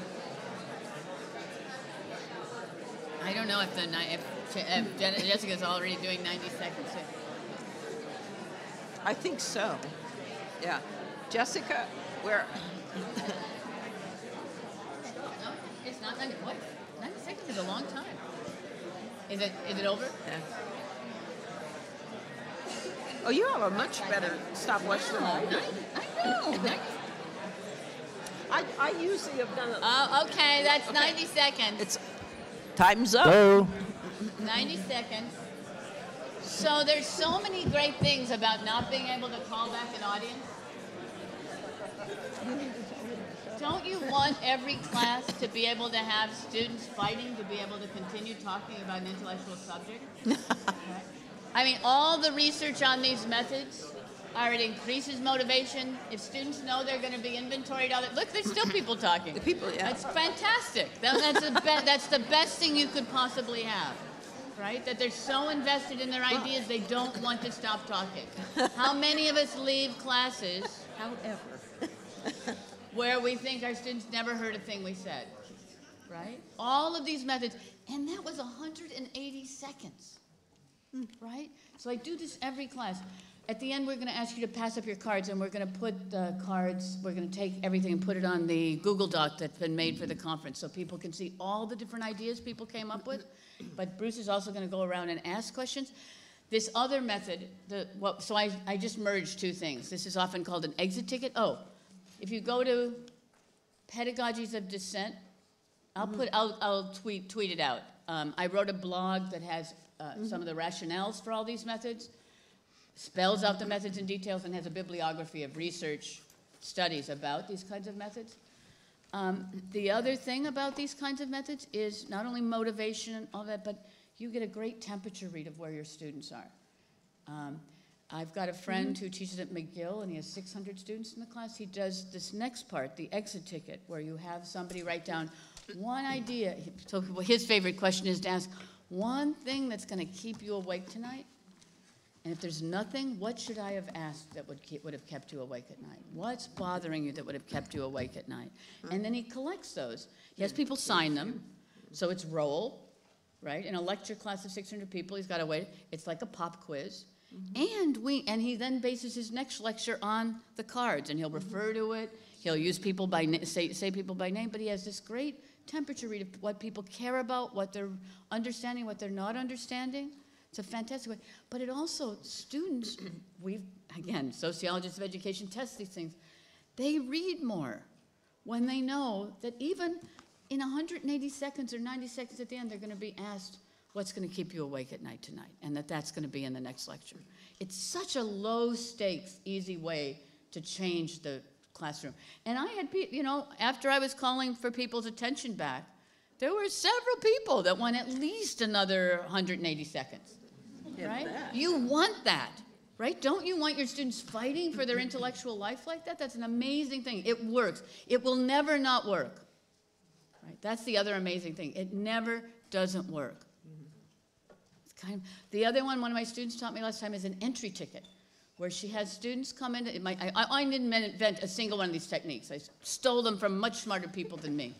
I don't know if Jessica's already doing 90 seconds. I think so. Yeah. Jessica, where? No, it's not 90. What? 90 seconds is a long time. Is it over? Yeah. Oh, you have a much better stopwatch than I do. I know. I usually have done it. Oh, okay, that's 90 seconds. It's time's up. Go. 90 seconds. So there's so many great things about not being able to call back an audience. Don't you want every class to be able to have students fighting to be able to continue talking about an intellectual subject? I mean, all the research on these methods it increases motivation. If students know they're going to be inventoried, look, there's still people talking. The people, yeah. That's fantastic. That's the best thing you could possibly have, right? That they're so invested in their ideas, they don't want to stop talking. How many of us leave classes, however, where we think our students never heard a thing we said, right? All of these methods, and that was 180 seconds, right? So I do this every class. At the end, we're going to ask you to pass up your cards, and we're going to put the cards, we're going to take everything and put it on the Google Doc that's been made for the conference so people can see all the different ideas people came up with. But Bruce is also going to go around and ask questions. This other method, so I just merged two things. This is often called an exit ticket. Oh, if you go to Pedagogies of Dissent, I'll tweet it out. I wrote a blog that has some of the rationales for all these methods, spells out the methods in details, and has a bibliography of research studies about these kinds of methods. The other thing about these kinds of methods is not only motivation and all that, but you get a great temperature read of where your students are. I've got a friend who teaches at McGill, and he has 600 students in the class. He does this next part, the exit ticket, where you have somebody write down one idea. So his favorite question is to ask, one thing that's going to keep you awake tonight? And if there's nothing, what should I have asked that would have kept you awake at night? What's bothering you that would have kept you awake at night? And then he collects those. He has people sign them, so it's roll, right? In a lecture class of 600 people, he's got to wait. It's like a pop quiz. And he then bases his next lecture on the cards, and he'll refer to it. He'll use people by say people by name, but he has this great temperature read of what people care about, what they're understanding, what they're not understanding. It's a fantastic way. But it also, students, again, sociologists of education test these things. They read more when they know that even in 180 seconds or 90 seconds at the end, they're going to be asked, what's going to keep you awake at night tonight? And that's going to be in the next lecture. It's such a low stakes, easy way to change the classroom. And I had, after I was calling for people's attention back, there were several people that want at least another 180 seconds. Right? You want that, right? Don't you want your students fighting for their intellectual life like that? That's an amazing thing. It works. It will never not work. Right? That's the other amazing thing. It never doesn't work. It's the other one of my students taught me last time is an entry ticket, where she has students come in. I didn't invent a single one of these techniques. I stole them from much smarter people than me.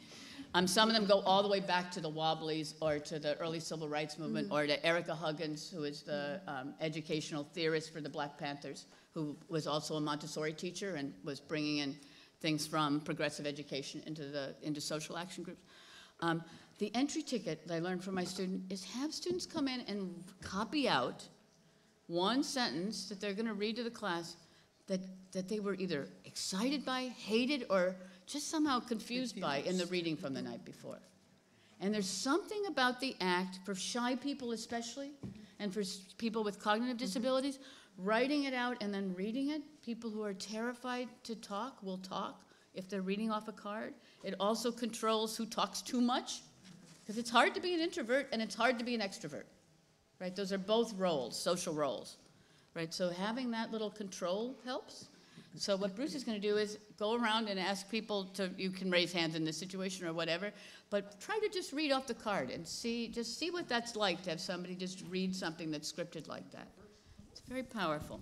Some of them go all the way back to the Wobblies or to the early civil rights movement or to Erica Huggins, who is the educational theorist for the Black Panthers, who was also a Montessori teacher and was bringing in things from progressive education into social action groups. The entry ticket that I learned from my student is have students come in and copy out one sentence that they're going to read to the class that they were either excited by, hated, or just somehow confused by in the reading from the night before. And there's something about the act, for shy people especially, and for people with cognitive disabilities, writing it out and then reading it. People who are terrified to talk will talk if they're reading off a card. It also controls who talks too much, because it's hard to be an introvert and it's hard to be an extrovert, right? Those are both roles, social roles. right? So having that little control helps. So what Bruce is going to do is go around and ask people to, you can raise hands in this situation or whatever, but try to just read off the card and just see what that's like to have somebody just read something that's scripted like that. It's very powerful.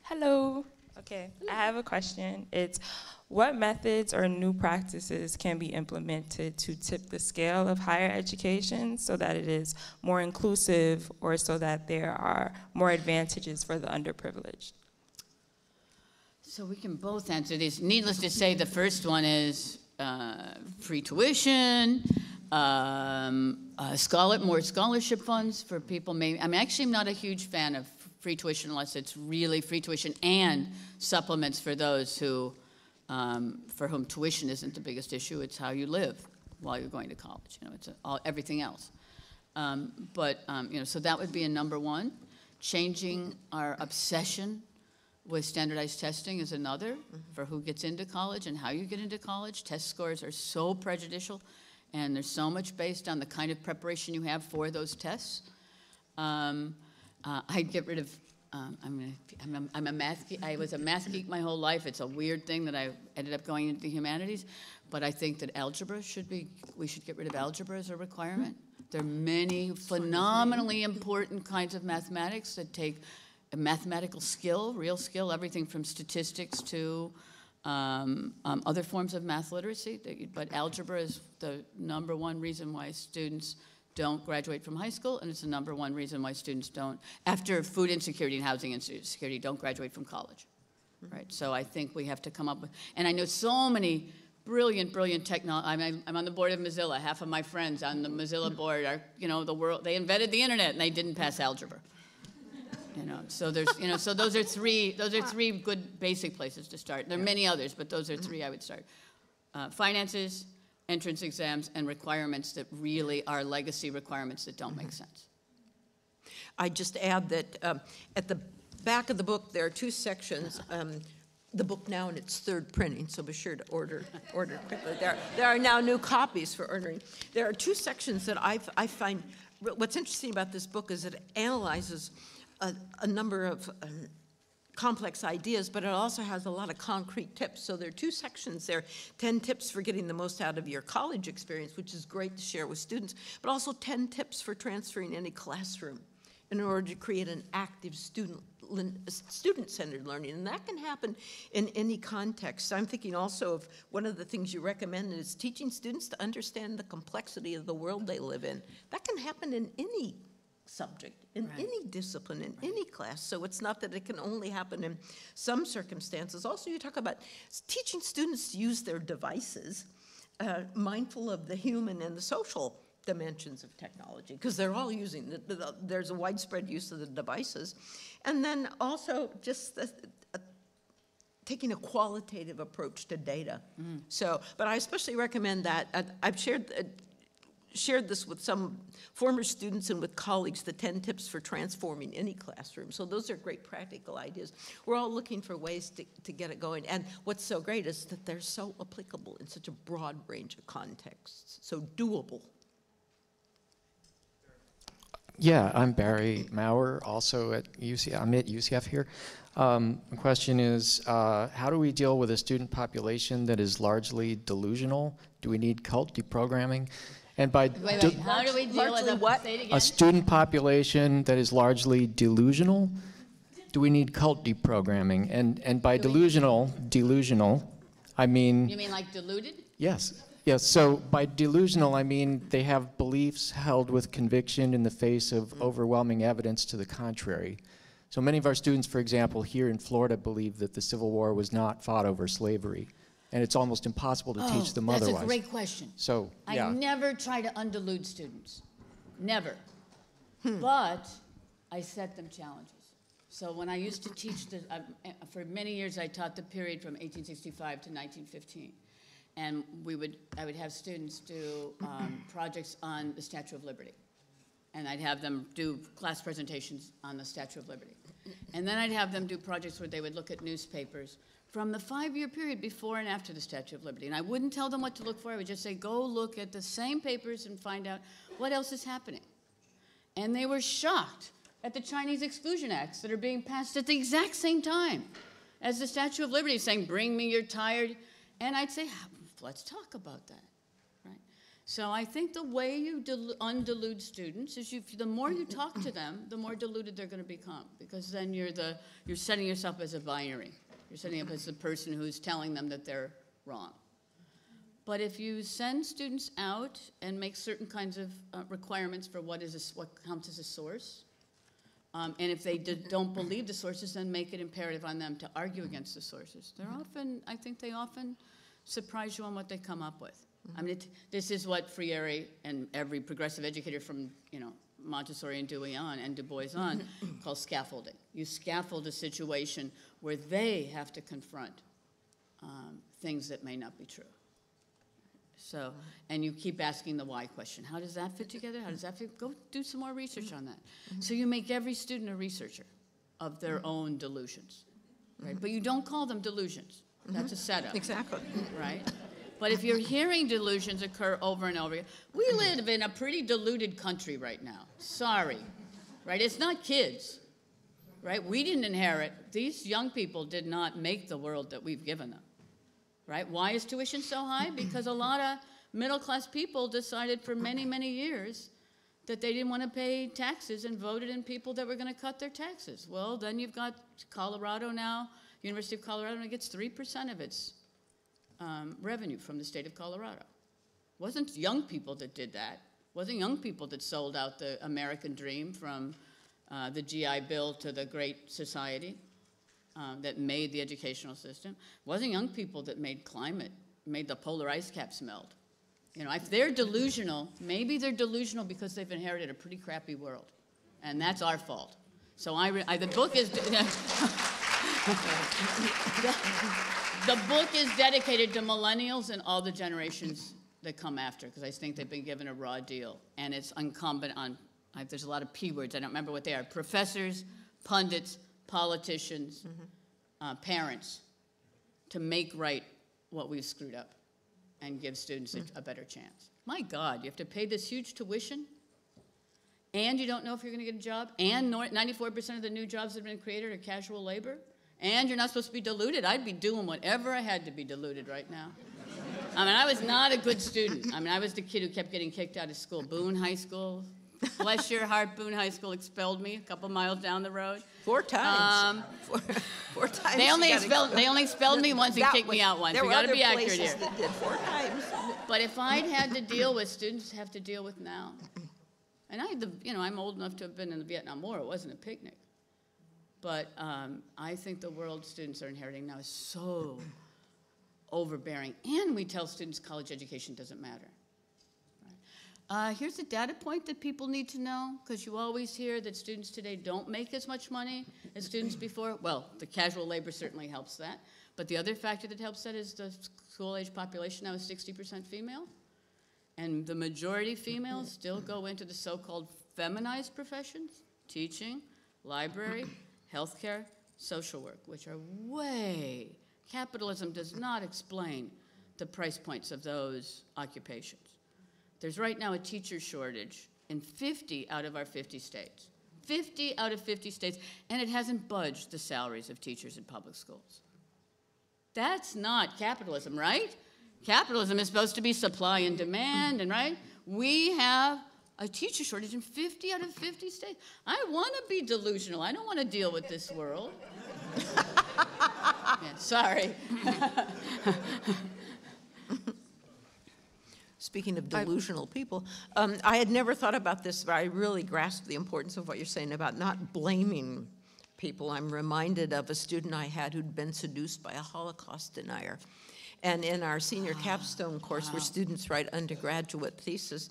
Hello. Okay, I have a question. It's what methods or new practices can be implemented to tip the scale of higher education so that it is more inclusive or so that there are more advantages for the underprivileged? So we can both answer these. Needless to say, the first one is free tuition, more scholarship funds for people. I'm actually not a huge fan of free tuition unless it's really free tuition and supplements for those who, for whom tuition isn't the biggest issue. It's how you live while you're going to college. You know, it's everything else. So that would be a number one. Changing our obsession with standardized testing is another for who gets into college and how you get into college. Test scores are so prejudicial, and there's so much based on the kind of preparation you have for those tests. I'd get rid of, I'm a math geek. I was a math geek my whole life. It's a weird thing that I ended up going into the humanities, but I think that we should get rid of algebra as a requirement. There are many phenomenally important kinds of mathematics that take a mathematical skill, real skill, everything from statistics to other forms of math literacy. But algebra is the number one reason why students don't graduate from high school, and it's the number one reason why students don't, after food insecurity and housing insecurity, don't graduate from college, right? So I think we have to come up with, and I know so many brilliant technology. I'm on the board of Mozilla. Half of my friends on the Mozilla board are, they invented the internet and they didn't pass algebra. So there's, so those are three good basic places to start. There are many others, but those are three I would start. Finances, entrance exams, and requirements that really are legacy requirements that don't make sense. I just add that at the back of the book, there are two sections. The book now in its third printing, so be sure to order quickly. There are now new copies for ordering. There are two sections that I find, what's interesting about this book is it analyzes a number of complex ideas, but it also has a lot of concrete tips. So there are two sections there, 10 tips for getting the most out of your college experience, which is great to share with students, but also 10 tips for transferring any classroom in order to create an active student-centered learning. And that can happen in any context. I'm thinking also of one of the things you recommend is teaching students to understand the complexity of the world they live in. That can happen in any subject, in any discipline, in any class. So it's not that it can only happen in some circumstances. Also, you talk about teaching students to use their devices, mindful of the human and the social dimensions of technology, because they're all using, there's a widespread use of the devices. And then also just taking a qualitative approach to data. So, but I especially recommend that. I've shared this with some former students and with colleagues, the 10 tips for transforming any classroom. So those are great practical ideas. We're all looking for ways to get it going. And what's so great is that they're so applicable in such a broad range of contexts, so doable. Yeah, I'm Barry Maurer, also at UCF. I'm at UCF here. The question is, how do we deal with a student population that is largely delusional? Do we need cult deprogramming? And by wait, how do we deal with what? Say it again. A student population that is largely delusional? Do we need cult deprogramming? And by delusional, I mean. You mean like deluded? Yes. Yes, so by delusional, I mean they have beliefs held with conviction in the face of overwhelming evidence to the contrary. So many of our students, for example, here in Florida believe that the Civil War was not fought over slavery, and it's almost impossible to teach them otherwise. That's a great question. So, yeah. I never try to undelude students, never. But I set them challenges. So when I used to teach, for many years I taught the period from 1865 to 1915. And I would have students do projects on the Statue of Liberty. And I'd have them do class presentations on the Statue of Liberty. And then I'd have them do projects where they would look at newspapers from the 5-year period before and after the Statue of Liberty. And I wouldn't tell them what to look for. I would just say, go look at the same papers and find out what else is happening. And they were shocked at the Chinese Exclusion Acts that are being passed at the exact same time as the Statue of Liberty saying, bring me your tired, and I'd say, let's talk about that, right? So I think the way you undelude students is the more you talk to them, the more diluted they're going to become, because then you're setting yourself as a binary. You're setting up as the person who's telling them that they're wrong. But if you send students out and make certain kinds of requirements for what counts as a source, and if they don't believe the sources, then make it imperative on them to argue against the sources. I think they often surprise you on what they come up with. I mean, this is what Freire and every progressive educator from, Montessori and Dewey on and Du Bois on call scaffolding. You scaffold a situation where they have to confront things that may not be true. So, and you keep asking the why question. How does that fit together? How does that fit? Go do some more research on that. So you make every student a researcher of their own delusions, right? But you don't call them delusions. That's a setup. Exactly. Right? But if you're hearing delusions occur over and over again, we live in a pretty deluded country right now. Sorry, right? It's not kids, right? We didn't inherit. These young people did not make the world that we've given them, right? Why is tuition so high? Because a lot of middle-class people decided for many, many years that they didn't want to pay taxes and voted in people that were going to cut their taxes. Well, then you've got Colorado now, University of Colorado, and it gets 3% of its revenue from the state of Colorado. It wasn't young people that did that. It wasn't young people that sold out the American dream from the GI Bill to the Great Society that made the educational system. It wasn't young people that made the polar ice caps melt. If they're delusional, maybe they're delusional because they've inherited a pretty crappy world. And that's our fault. So the book is... The book is dedicated to millennials and all the generations that come after, because I think they've been given a raw deal. And it's incumbent on, there's a lot of P words, I don't remember what they are, professors, pundits, politicians, parents, to make right what we've screwed up and give students a better chance. My God, you have to pay this huge tuition, and you don't know if you're going to get a job, and 94% of the new jobs that have been created are casual labor, and you're not supposed to be deluded. I'd be doing whatever I had to be deluded right now. I mean, I was not a good student. I mean, I was the kid who kept getting kicked out of school. Boone High School, bless your heart, Boone High School expelled me a couple miles down the road. 4 times. Four times. They only expelled me once and kicked me out once. We got to be accurate here. That did 4 times. But if I'd had to deal with students have to deal with now, and I'm old enough to have been in the Vietnam War. It wasn't a picnic. But I think the world students are inheriting now is so overbearing. And we tell students college education doesn't matter. Right? Here's a data point that people need to know, because you always hear that students today don't make as much money as students before. Well, the casual labor certainly helps that. But the other factor that helps that is the school-age population now is 60% female. And the majority females still go into the so-called feminized professions, teaching, library, healthcare, social work, which are capitalism does not explain the price points of those occupations. There's right now a teacher shortage in 50 out of our 50 states. 50 out of 50 states, and it hasn't budged the salaries of teachers in public schools. That's not capitalism, right? Capitalism is supposed to be supply and demand, and right? We have a teacher shortage in 50 out of 50 states. I want to be delusional. I don't want to deal with this world. Yeah, sorry. Speaking of delusional people, I had never thought about this, but I really grasped the importance of what you're saying about not blaming people. I'm reminded of a student I had who'd been seduced by a Holocaust denier. And in our senior capstone course, where students write an undergraduate thesis,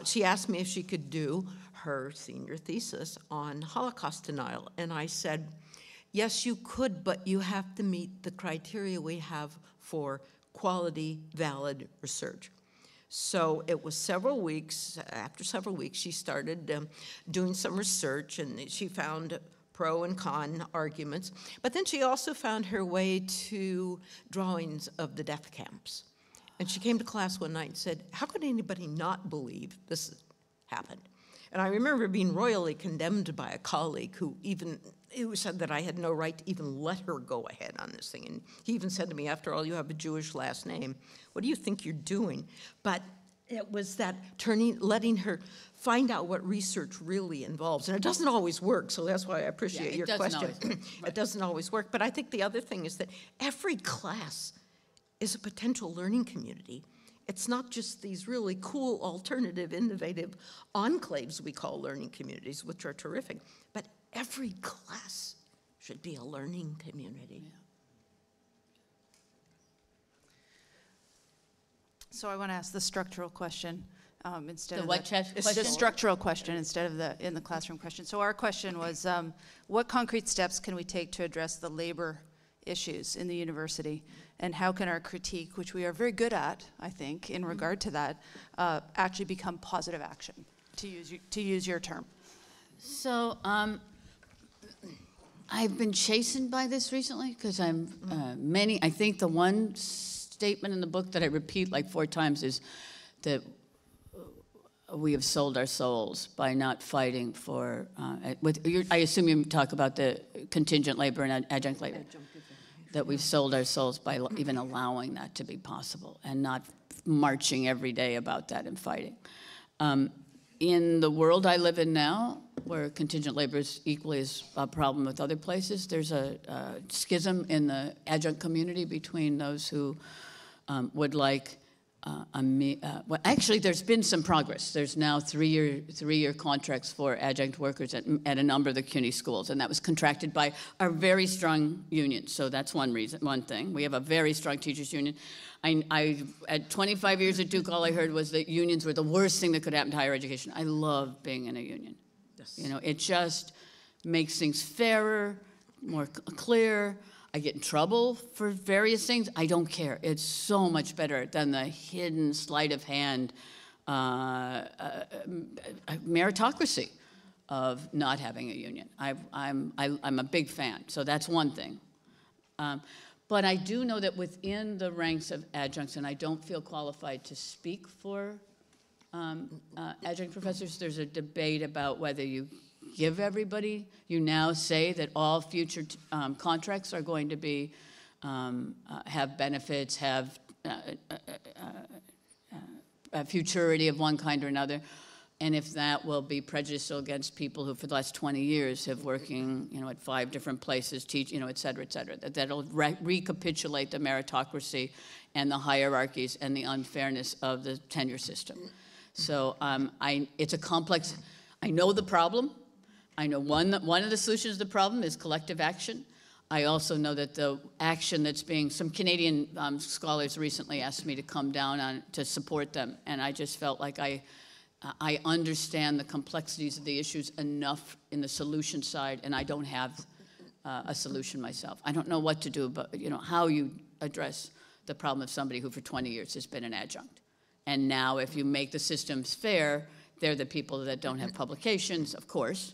she asked me if she could do her senior thesis on Holocaust denial. And I said, yes, you could, but you have to meet the criteria we have for quality, valid research. So it was several weeks. After several weeks, she started doing some research, and she found pro and con arguments. But then she also found her way to drawings of the death camps. And she came to class one night and said, how could anybody not believe this happened? And I remember being royally condemned by a colleague who said that I had no right to even let her go ahead on this thing. And he even said to me, after all, you have a Jewish last name. What do you think you're doing? But it was that letting her find out what research really involves. And it doesn't always work, so that's why I appreciate your question. It doesn't always work. But I think the other thing is that every class is a potential learning community. It's not just these really cool, alternative, innovative enclaves we call learning communities, which are terrific, but every class should be a learning community. Yeah. So I want to ask the structural question instead The of what the question? structural question instead of the in the classroom question. So our question was, what concrete steps can we take to address the labor issues in the university, and how can our critique, which we are very good at, I think, in regard to that, actually become positive action, to use your term? So I've been chastened by this recently because I think the one statement in the book that I repeat like 4 times is that we have sold our souls by not fighting for, I assume you talk about the contingent labor and adjunct labor, that we've sold our souls by even allowing that to be possible and not marching every day about that and fighting. In the world I live in now, where contingent labor is equally as a problem with other places, there's a schism in the adjunct community between those who would like well, actually, there's been some progress. There's now three-year contracts for adjunct workers at a number of the CUNY schools, and that was contracted by our very strong union. So that's one thing. We have a very strong teachers union. At 25 years at Duke, all I heard was that unions were the worst thing that could happen to higher education. I love being in a union. Yes. You know, it just makes things fairer, more clear. I get in trouble for various things. I don't care. It's so much better than the hidden sleight of hand meritocracy of not having a union. I'm a big fan, so that's one thing. But I do know that within the ranks of adjuncts, and I don't feel qualified to speak for adjunct professors, there's a debate about whether you give everybody. You now say that all future contracts are going to be have benefits, have a futurity of one kind or another, and if that will be prejudicial against people who for the last 20 years have working, you know, at 5 different places, teach, you know, et cetera, that'll recapitulate the meritocracy and the hierarchies and the unfairness of the tenure system. So it's a complex. I know the problem. I know one of the solutions to the problem is collective action. I also know that the action that's being, some Canadian scholars recently asked me to come down to support them, and I just felt like I understand the complexities of the issues enough in the solution side, and I don't have a solution myself. I don't know what to do, but you know, how you address the problem of somebody who for 20 years has been an adjunct. And now if you make the systems fair, they're the people that don't have publications, of course,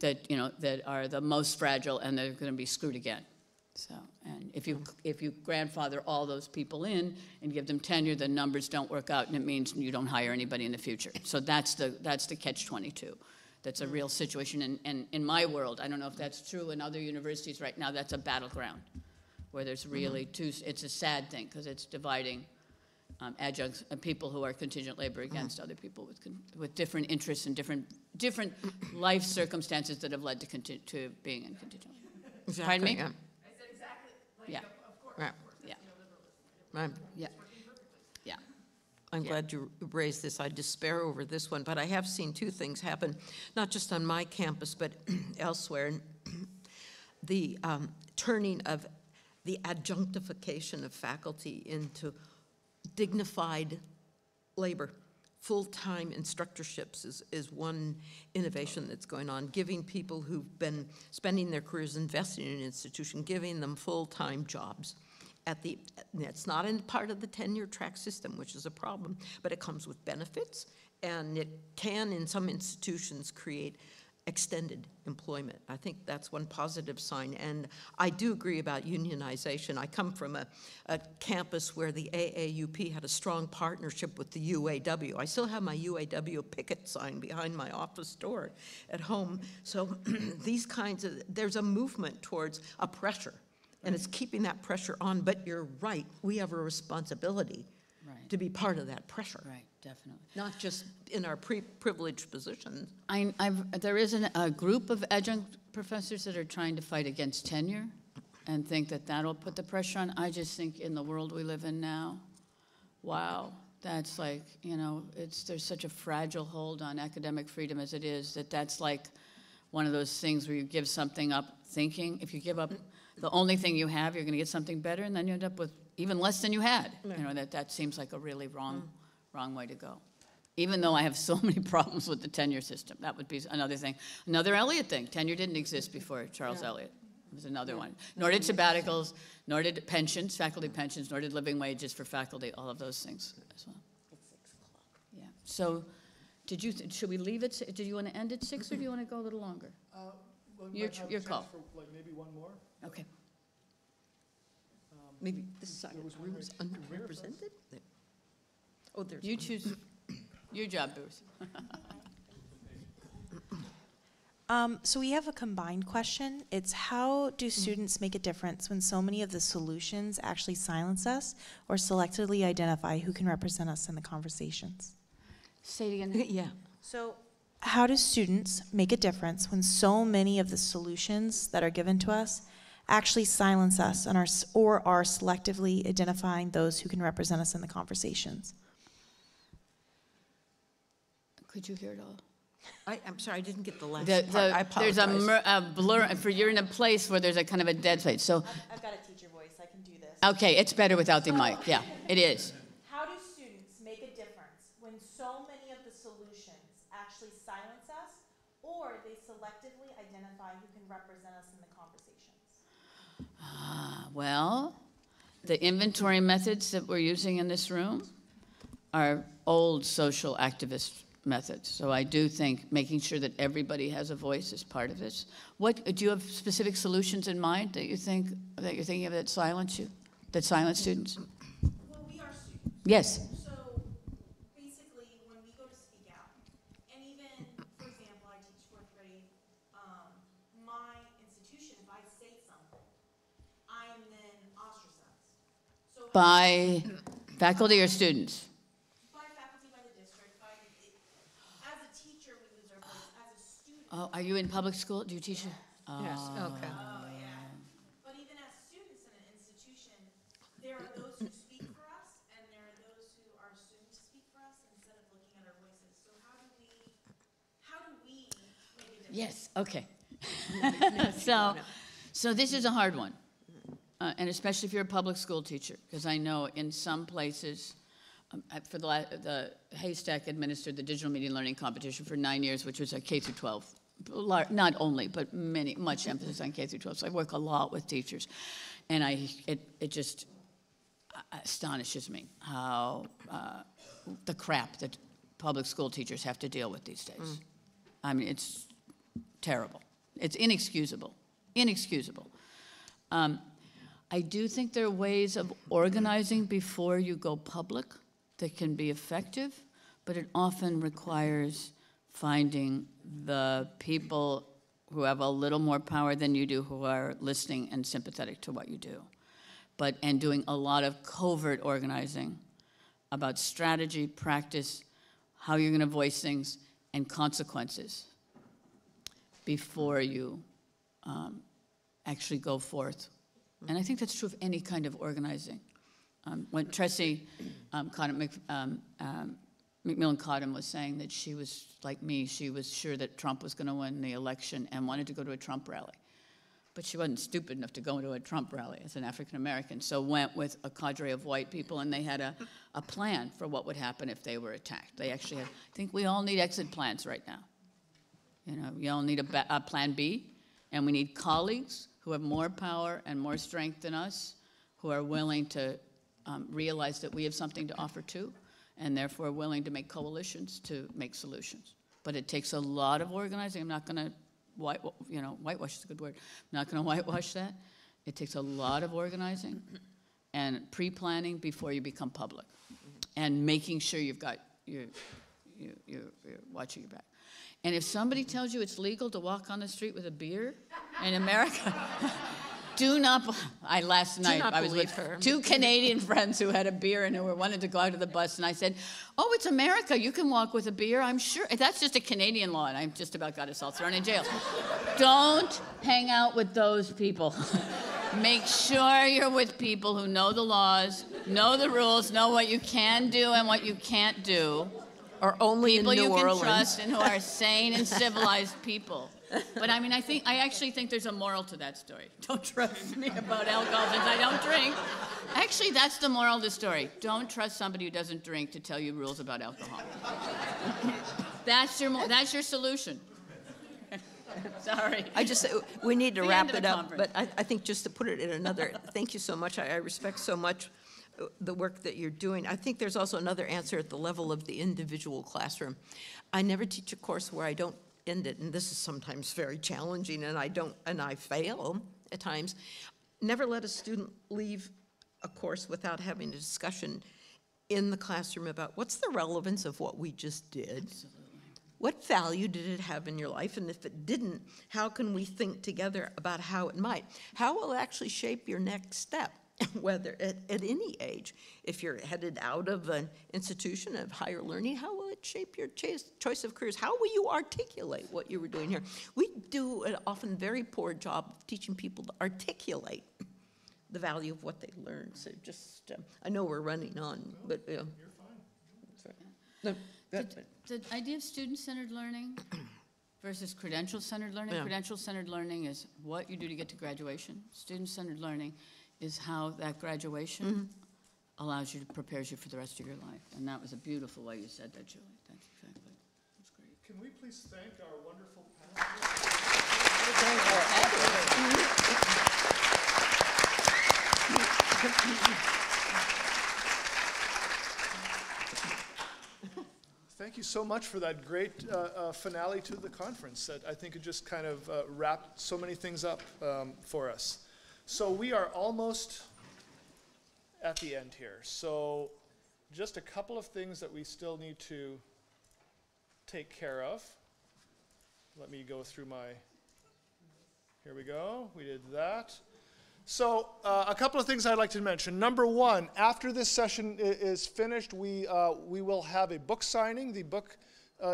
that, you know, that are the most fragile, and they're going to be screwed again. So, and if you grandfather all those people in and give them tenure, the numbers don't work out, and it means you don't hire anybody in the future. So that's the catch-22. That's a real situation. And in my world, I don't know if that's true in other universities right now, that's a battleground where there's really it's a sad thing because it's dividing adjuncts and people who are contingent labor against other people with different interests and different life circumstances that have led to being in contingent labor. Exactly, Pardon me? yeah. I said exactly. Yeah. Of course. Right. Yeah. Right. Yeah. Yeah. I'm glad you raised this. I despair over this one, but I have seen 2 things happen, not just on my campus, but elsewhere. The turning of the adjunctification of faculty into dignified labor. Full-time instructorships is one innovation that's going on, giving people who've been spending their careers investing in an institution, giving them full-time jobs. It's not in part of the tenure track system, which is a problem, but it comes with benefits, and it can, in some institutions, create extended employment. I think that's one positive sign. And I do agree about unionization. I come from a campus where the AAUP had a strong partnership with the UAW. I still have my UAW picket sign behind my office door at home. So these kinds of, there's a movement towards a pressure, and it's keeping that pressure on. But you're right, we have a responsibility to be part of that pressure. Right, definitely. Not just in our privileged positions. There is a group of adjunct professors that are trying to fight against tenure and think that that'll put the pressure on. I just think in the world we live in now, wow, that's like, you know, there's such a fragile hold on academic freedom as it is, that's like one of those things where you give something up thinking, if you give up the only thing you have, you're going to get something better, and then you end up with even less than you had. You know, that seems like a really wrong way to go. Even though I have so many problems with the tenure system, that would be another thing. Another Eliot thing. Tenure didn't exist before Charles Eliot. It was another one. Nor did sabbaticals, nor did pensions, faculty pensions, nor did living wages for faculty, all of those things as well. It's 6 o'clock. Yeah. So, should we leave it? Do you want to end at 6 or do you want to go a little longer? Well, we Your might have a your chance call. For like maybe one more. Okay. Maybe this side There of was the one room is right here first. underrepresented? There. Oh, there's You one. choose your job, Bruce. So we have a combined question. It's how do students make a difference when so many of the solutions actually silence us or selectively identify who can represent us in the conversations? Say it again. Yeah. So how do students make a difference when so many of the solutions that are given to us actually silence us and are selectively identifying those who can represent us in the conversations? Could you hear it all? I'm sorry, I didn't get the last The- part. I there's apologize. a blur, you're in a place where there's a kind of a dead space. So, I've got a teacher voice. I can do this. okay, it's better without the mic. Yeah, it is. How do students make a difference when so many of the solutions actually silence us or they selectively identify who can represent us in the conversations? Well, the inventory methods that we're using in this room are old social activist methods. So I do think making sure that everybody has a voice is part of this. Do you have specific solutions in mind that you're thinking of that silence students? Well, we are students. Yes. So basically, when we go to speak out, and even, for example, I teach 4th grade, my institution, if I say something, I am then ostracized. So By faculty or students? by faculty, by the district, as a teacher, we lose our voice. As a student, Oh, are you in public school? Do you teach? Yes, okay. but even as students in an institution, there are those who speak for us, and there are those who are assumed to speak for us instead of looking at our voices. So how do we make a difference? Yes, okay. So this is a hard one, and especially if you're a public school teacher, because I know in some places, for the HASTAC administered the digital media learning competition for 9 years, which was a K through 12. Not only, but much emphasis on K through 12. So I work a lot with teachers, and it just astonishes me how the crap that public school teachers have to deal with these days. I mean, it's terrible. It's inexcusable. Inexcusable. I do think there are ways of organizing before you go public that can be effective, but it often requires finding the people who have a little more power than you do, who are listening and sympathetic to what you do, and doing a lot of covert organizing about strategy, practice, how you're going to voice things, and consequences before you actually go forth. And I think that's true of any kind of organizing. When Tressie McMillan Cottom was saying that she was like me, she was sure that Trump was going to win the election and wanted to go to a Trump rally. But she wasn't stupid enough to go to a Trump rally as an African American, so went with a cadre of white people, and they had a plan for what would happen if they were attacked. They actually had, I think we all need exit plans right now. You know, we all need a plan B, and we need colleagues who have more power and more strength than us, who are willing to realize that we have something to offer too, and therefore willing to make coalitions to make solutions. but it takes a lot of organizing. I'm not going to, whitewash is a good word. I'm not going to whitewash that. It takes a lot of organizing and pre-planning before you become public, and making sure you've got you're watching your back. And if somebody tells you it's legal to walk on the street with a beer in America, do not. Last night I was with two Canadian friends who had a beer and who wanted to go out to the bus, and I said, "Oh, it's America. You can walk with a beer. I'm sure that's just a Canadian law." And I just about got us all thrown in jail. Don't hang out with those people. Make sure you're with people who know the laws, know the rules, know what you can do and what you can't do. Or only People in New you Orleans. can trust and who are sane and civilized people. But I mean, I actually think there's a moral to that story. Don't trust me about alcohol since I don't drink. Actually, that's the moral of the story. Don't trust somebody who doesn't drink to tell you rules about alcohol. That's your solution. Sorry. We need to The wrap end of it the up, conference. but I think just to put it in another, thank you so much. I respect so much the work that you're doing. I think there's also another answer at the level of the individual classroom. I never teach a course where I don't end it, and this is sometimes very challenging, and I fail at times. Never let a student leave a course without having a discussion in the classroom about what's the relevance of what we just did. Absolutely. What value did it have in your life? And if it didn't, how can we think together about how it might? How will it actually shape your next step, whether at any age? If you're headed out of an institution of higher learning, how will it shape your choice of careers? How will you articulate what you were doing here? We do an often very poor job of teaching people to articulate the value of what they learned. So just, I know we're running on, but You're fine. The idea of student-centered learning versus credential-centered learning. Yeah. Credential-centered learning is what you do to get to graduation. Student-centered learning is how that graduation allows you, prepares you for the rest of your life. And that was a beautiful way you said that, Julie. That's exactly. That's great. Can we please thank our wonderful panelists? Thank you so much for that great finale to the conference. That I think it just kind of wrapped so many things up for us. So we are almost at the end here. So just a couple of things that we still need to take care of. Let me go through my, here we go, we did that. So a couple of things I'd like to mention. Number one, after this session is finished, we will have a book signing. The book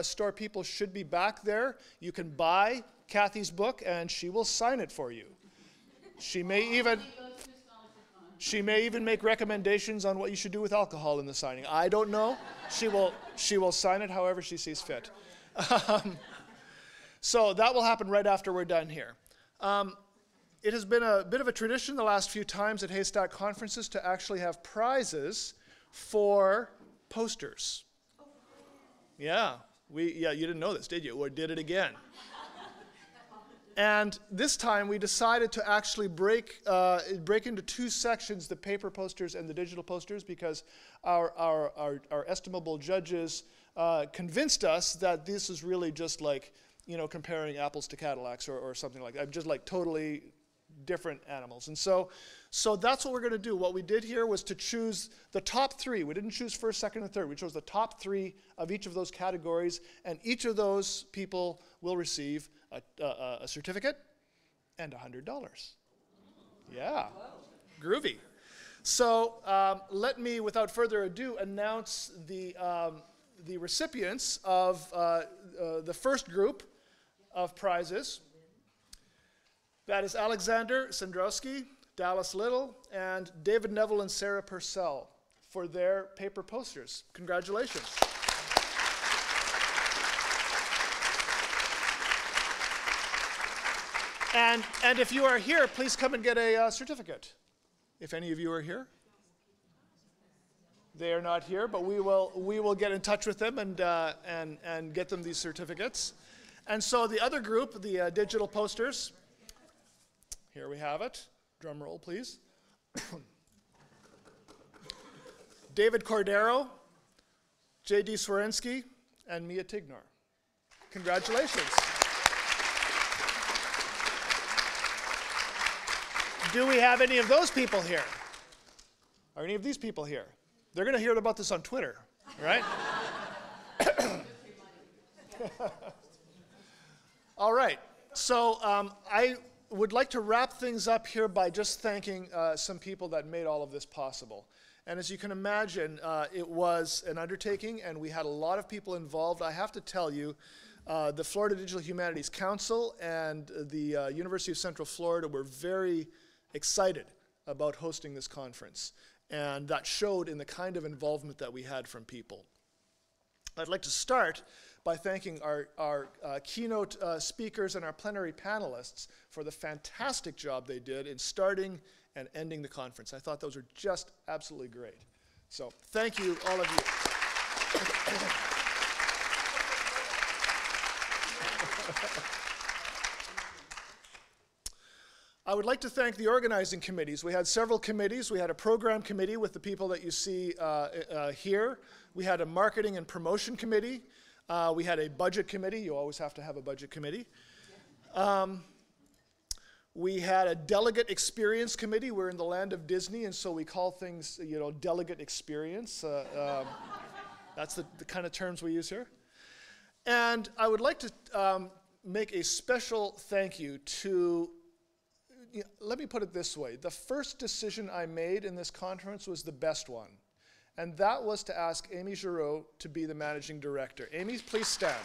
store people should be back there. You can buy Kathy's book and she will sign it for you. She may even make recommendations on what you should do with alcohol in the signing. I don't know. She will sign it however she sees fit. So that will happen right after we're done here. It has been a bit of a tradition the last few times at HASTAC conferences to actually have prizes for posters. Yeah, you didn't know this, did you? Or did it again? And this time we decided to actually break into two sections, the paper posters and the digital posters, because our estimable judges convinced us that this is really just like, comparing apples to Cadillacs or something like that, just like totally different animals. And so that's what we're going to do. What we did here was to choose the top three. We didn't choose first, second, and third. We chose the top three of each of those categories, and each of those people will receive a certificate and $100. Yeah, groovy. So let me, without further ado, announce the recipients of the first group of prizes. That is Alexander Sandrowski, Dallas Little, and David Neville and Sarah Purcell for their paper posters. Congratulations. And if you are here, please come and get a certificate. If any of you are here. They are not here, but we will get in touch with them and get them these certificates. And so the other group, the digital posters, here we have it. Drum roll, please. David Cordero, J.D. Swarensky, and Mia Tignor. Congratulations. Do we have any of those people here? Are any of these people here? They're going to hear about this on Twitter, right? All right. So I would like to wrap things up here by just thanking some people that made all of this possible. And as you can imagine, it was an undertaking, and we had a lot of people involved. I have to tell you, the Florida Digital Humanities Council and the University of Central Florida were very excited about hosting this conference. And that showed in the kind of involvement that we had from people. I'd like to start by thanking our keynote speakers and our plenary panelists for the fantastic job they did in starting and ending the conference. I thought those were just absolutely great. So thank you, all of you. I would like to thank the organizing committees. We had several committees. We had a program committee with the people that you see here. We had a marketing and promotion committee. We had a budget committee. You always have to have a budget committee. We had a delegate experience committee. We're in the land of Disney, and so we call things, delegate experience. That's the kind of terms we use here. And I would like to make a special thank you to, let me put it this way. The first decision I made in this conference was the best one. And that was to ask Amy Giroux to be the managing director. Amy, please stand.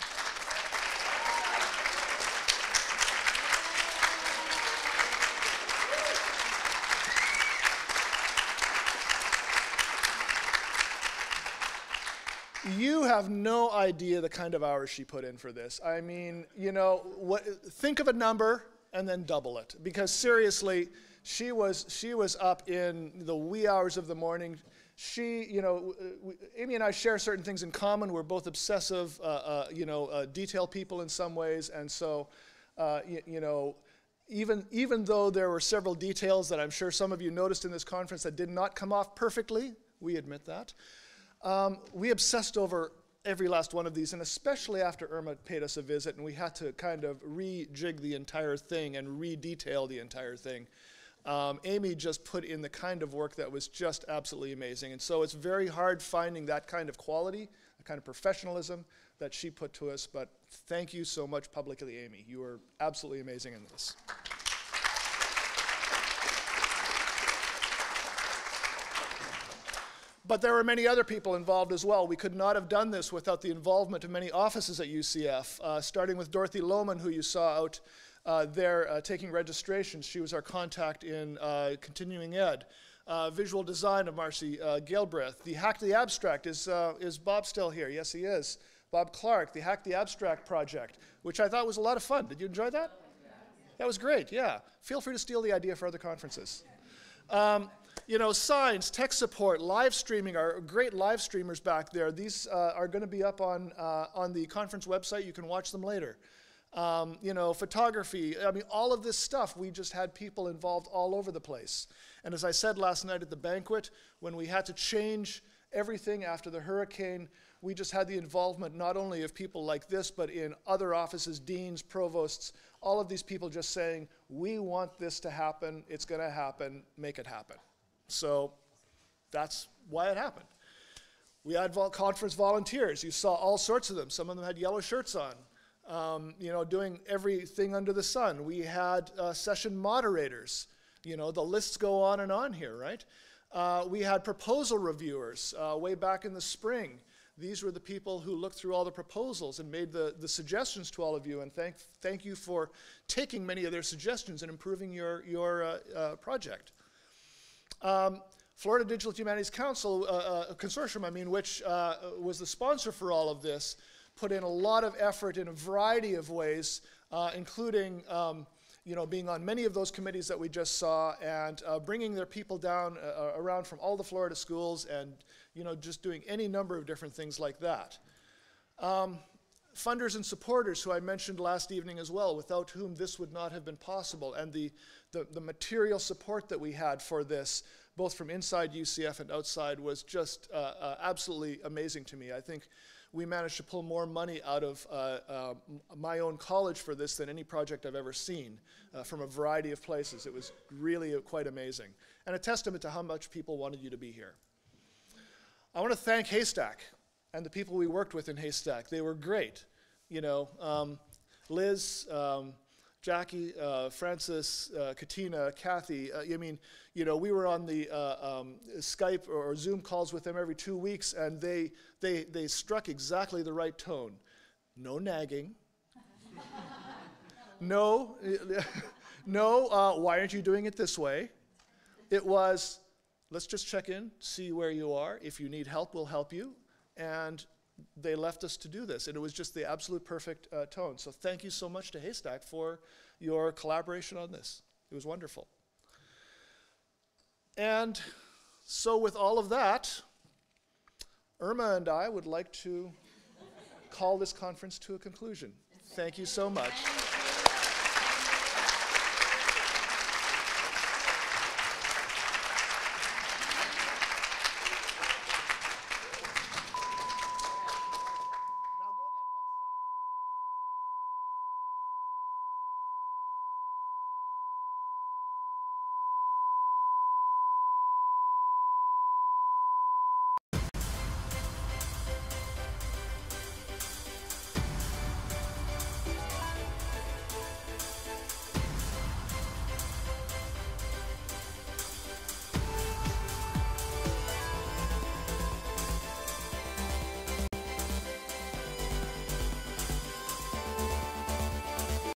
You have no idea the kind of hours she put in for this. I mean, think of a number and then double it. Because seriously, she was up in the wee hours of the morning. Amy and I share certain things in common. We're both obsessive, detail people in some ways. And so, even though there were several details that I'm sure some of you noticed in this conference that did not come off perfectly, we admit that. We obsessed over every last one of these, and especially after Irma paid us a visit, and we had to kind of rejig the entire thing and re-detail the entire thing. Amy just put in the kind of work that was just absolutely amazing, and so it's very hard finding that kind of quality, the kind of professionalism that she put to us, but thank you so much publicly, Amy. You were absolutely amazing in this. But there were many other people involved as well. We could not have done this without the involvement of many offices at UCF, starting with Dorothy Lohman, who you saw out there taking registrations. She was our contact in continuing ed. Visual design of Marcy Galbraith. The Hack the Abstract, is Bob still here? Yes, he is. Bob Clark, the Hack the Abstract project, which I thought was a lot of fun. Did you enjoy that? That was great, yeah. Feel free to steal the idea for other conferences. Signs, tech support, live streaming, our great live streamers back there. These are going to be up on the conference website. You can watch them later. Photography, I mean, all of this stuff, we just had people involved all over the place. And as I said last night at the banquet, when we had to change everything after the hurricane, we just had the involvement not only of people like this, but in other offices, deans, provosts, all of these people just saying, we want this to happen, it's going to happen, make it happen. So that's why it happened. We had conference volunteers. You saw all sorts of them. Some of them had yellow shirts on, doing everything under the sun. We had session moderators. The lists go on and on here, right? We had proposal reviewers way back in the spring. These were the people who looked through all the proposals and made the suggestions to all of you, and thank you for taking many of their suggestions and improving your project. Florida Digital Humanities Council, consortium, which was the sponsor for all of this, put in a lot of effort in a variety of ways, including being on many of those committees that we just saw, and bringing their people down around from all the Florida schools, and just doing any number of different things like that. Funders and supporters, who I mentioned last evening as well, without whom this would not have been possible, and the material support that we had for this, both from inside UCF and outside, was just absolutely amazing to me. I think we managed to pull more money out of my own college for this than any project I've ever seen from a variety of places. It was really quite amazing, and a testament to how much people wanted you to be here. I want to thank HASTAC and the people we worked with in HASTAC. They were great. You know, Liz, Jackie, Francis, Katina, Kathy, I mean, you know, we were on the Skype or Zoom calls with them every 2 weeks, and they struck exactly the right tone. No nagging. No, why aren't you doing it this way? It was, let's just check in, see where you are. If you need help, we'll help you. And they left us to do this, and it was just the absolute perfect tone. So thank you so much to HASTAC for your collaboration on this. It was wonderful. And so with all of that, Irma and I would like to call this conference to a conclusion. Thank you so much.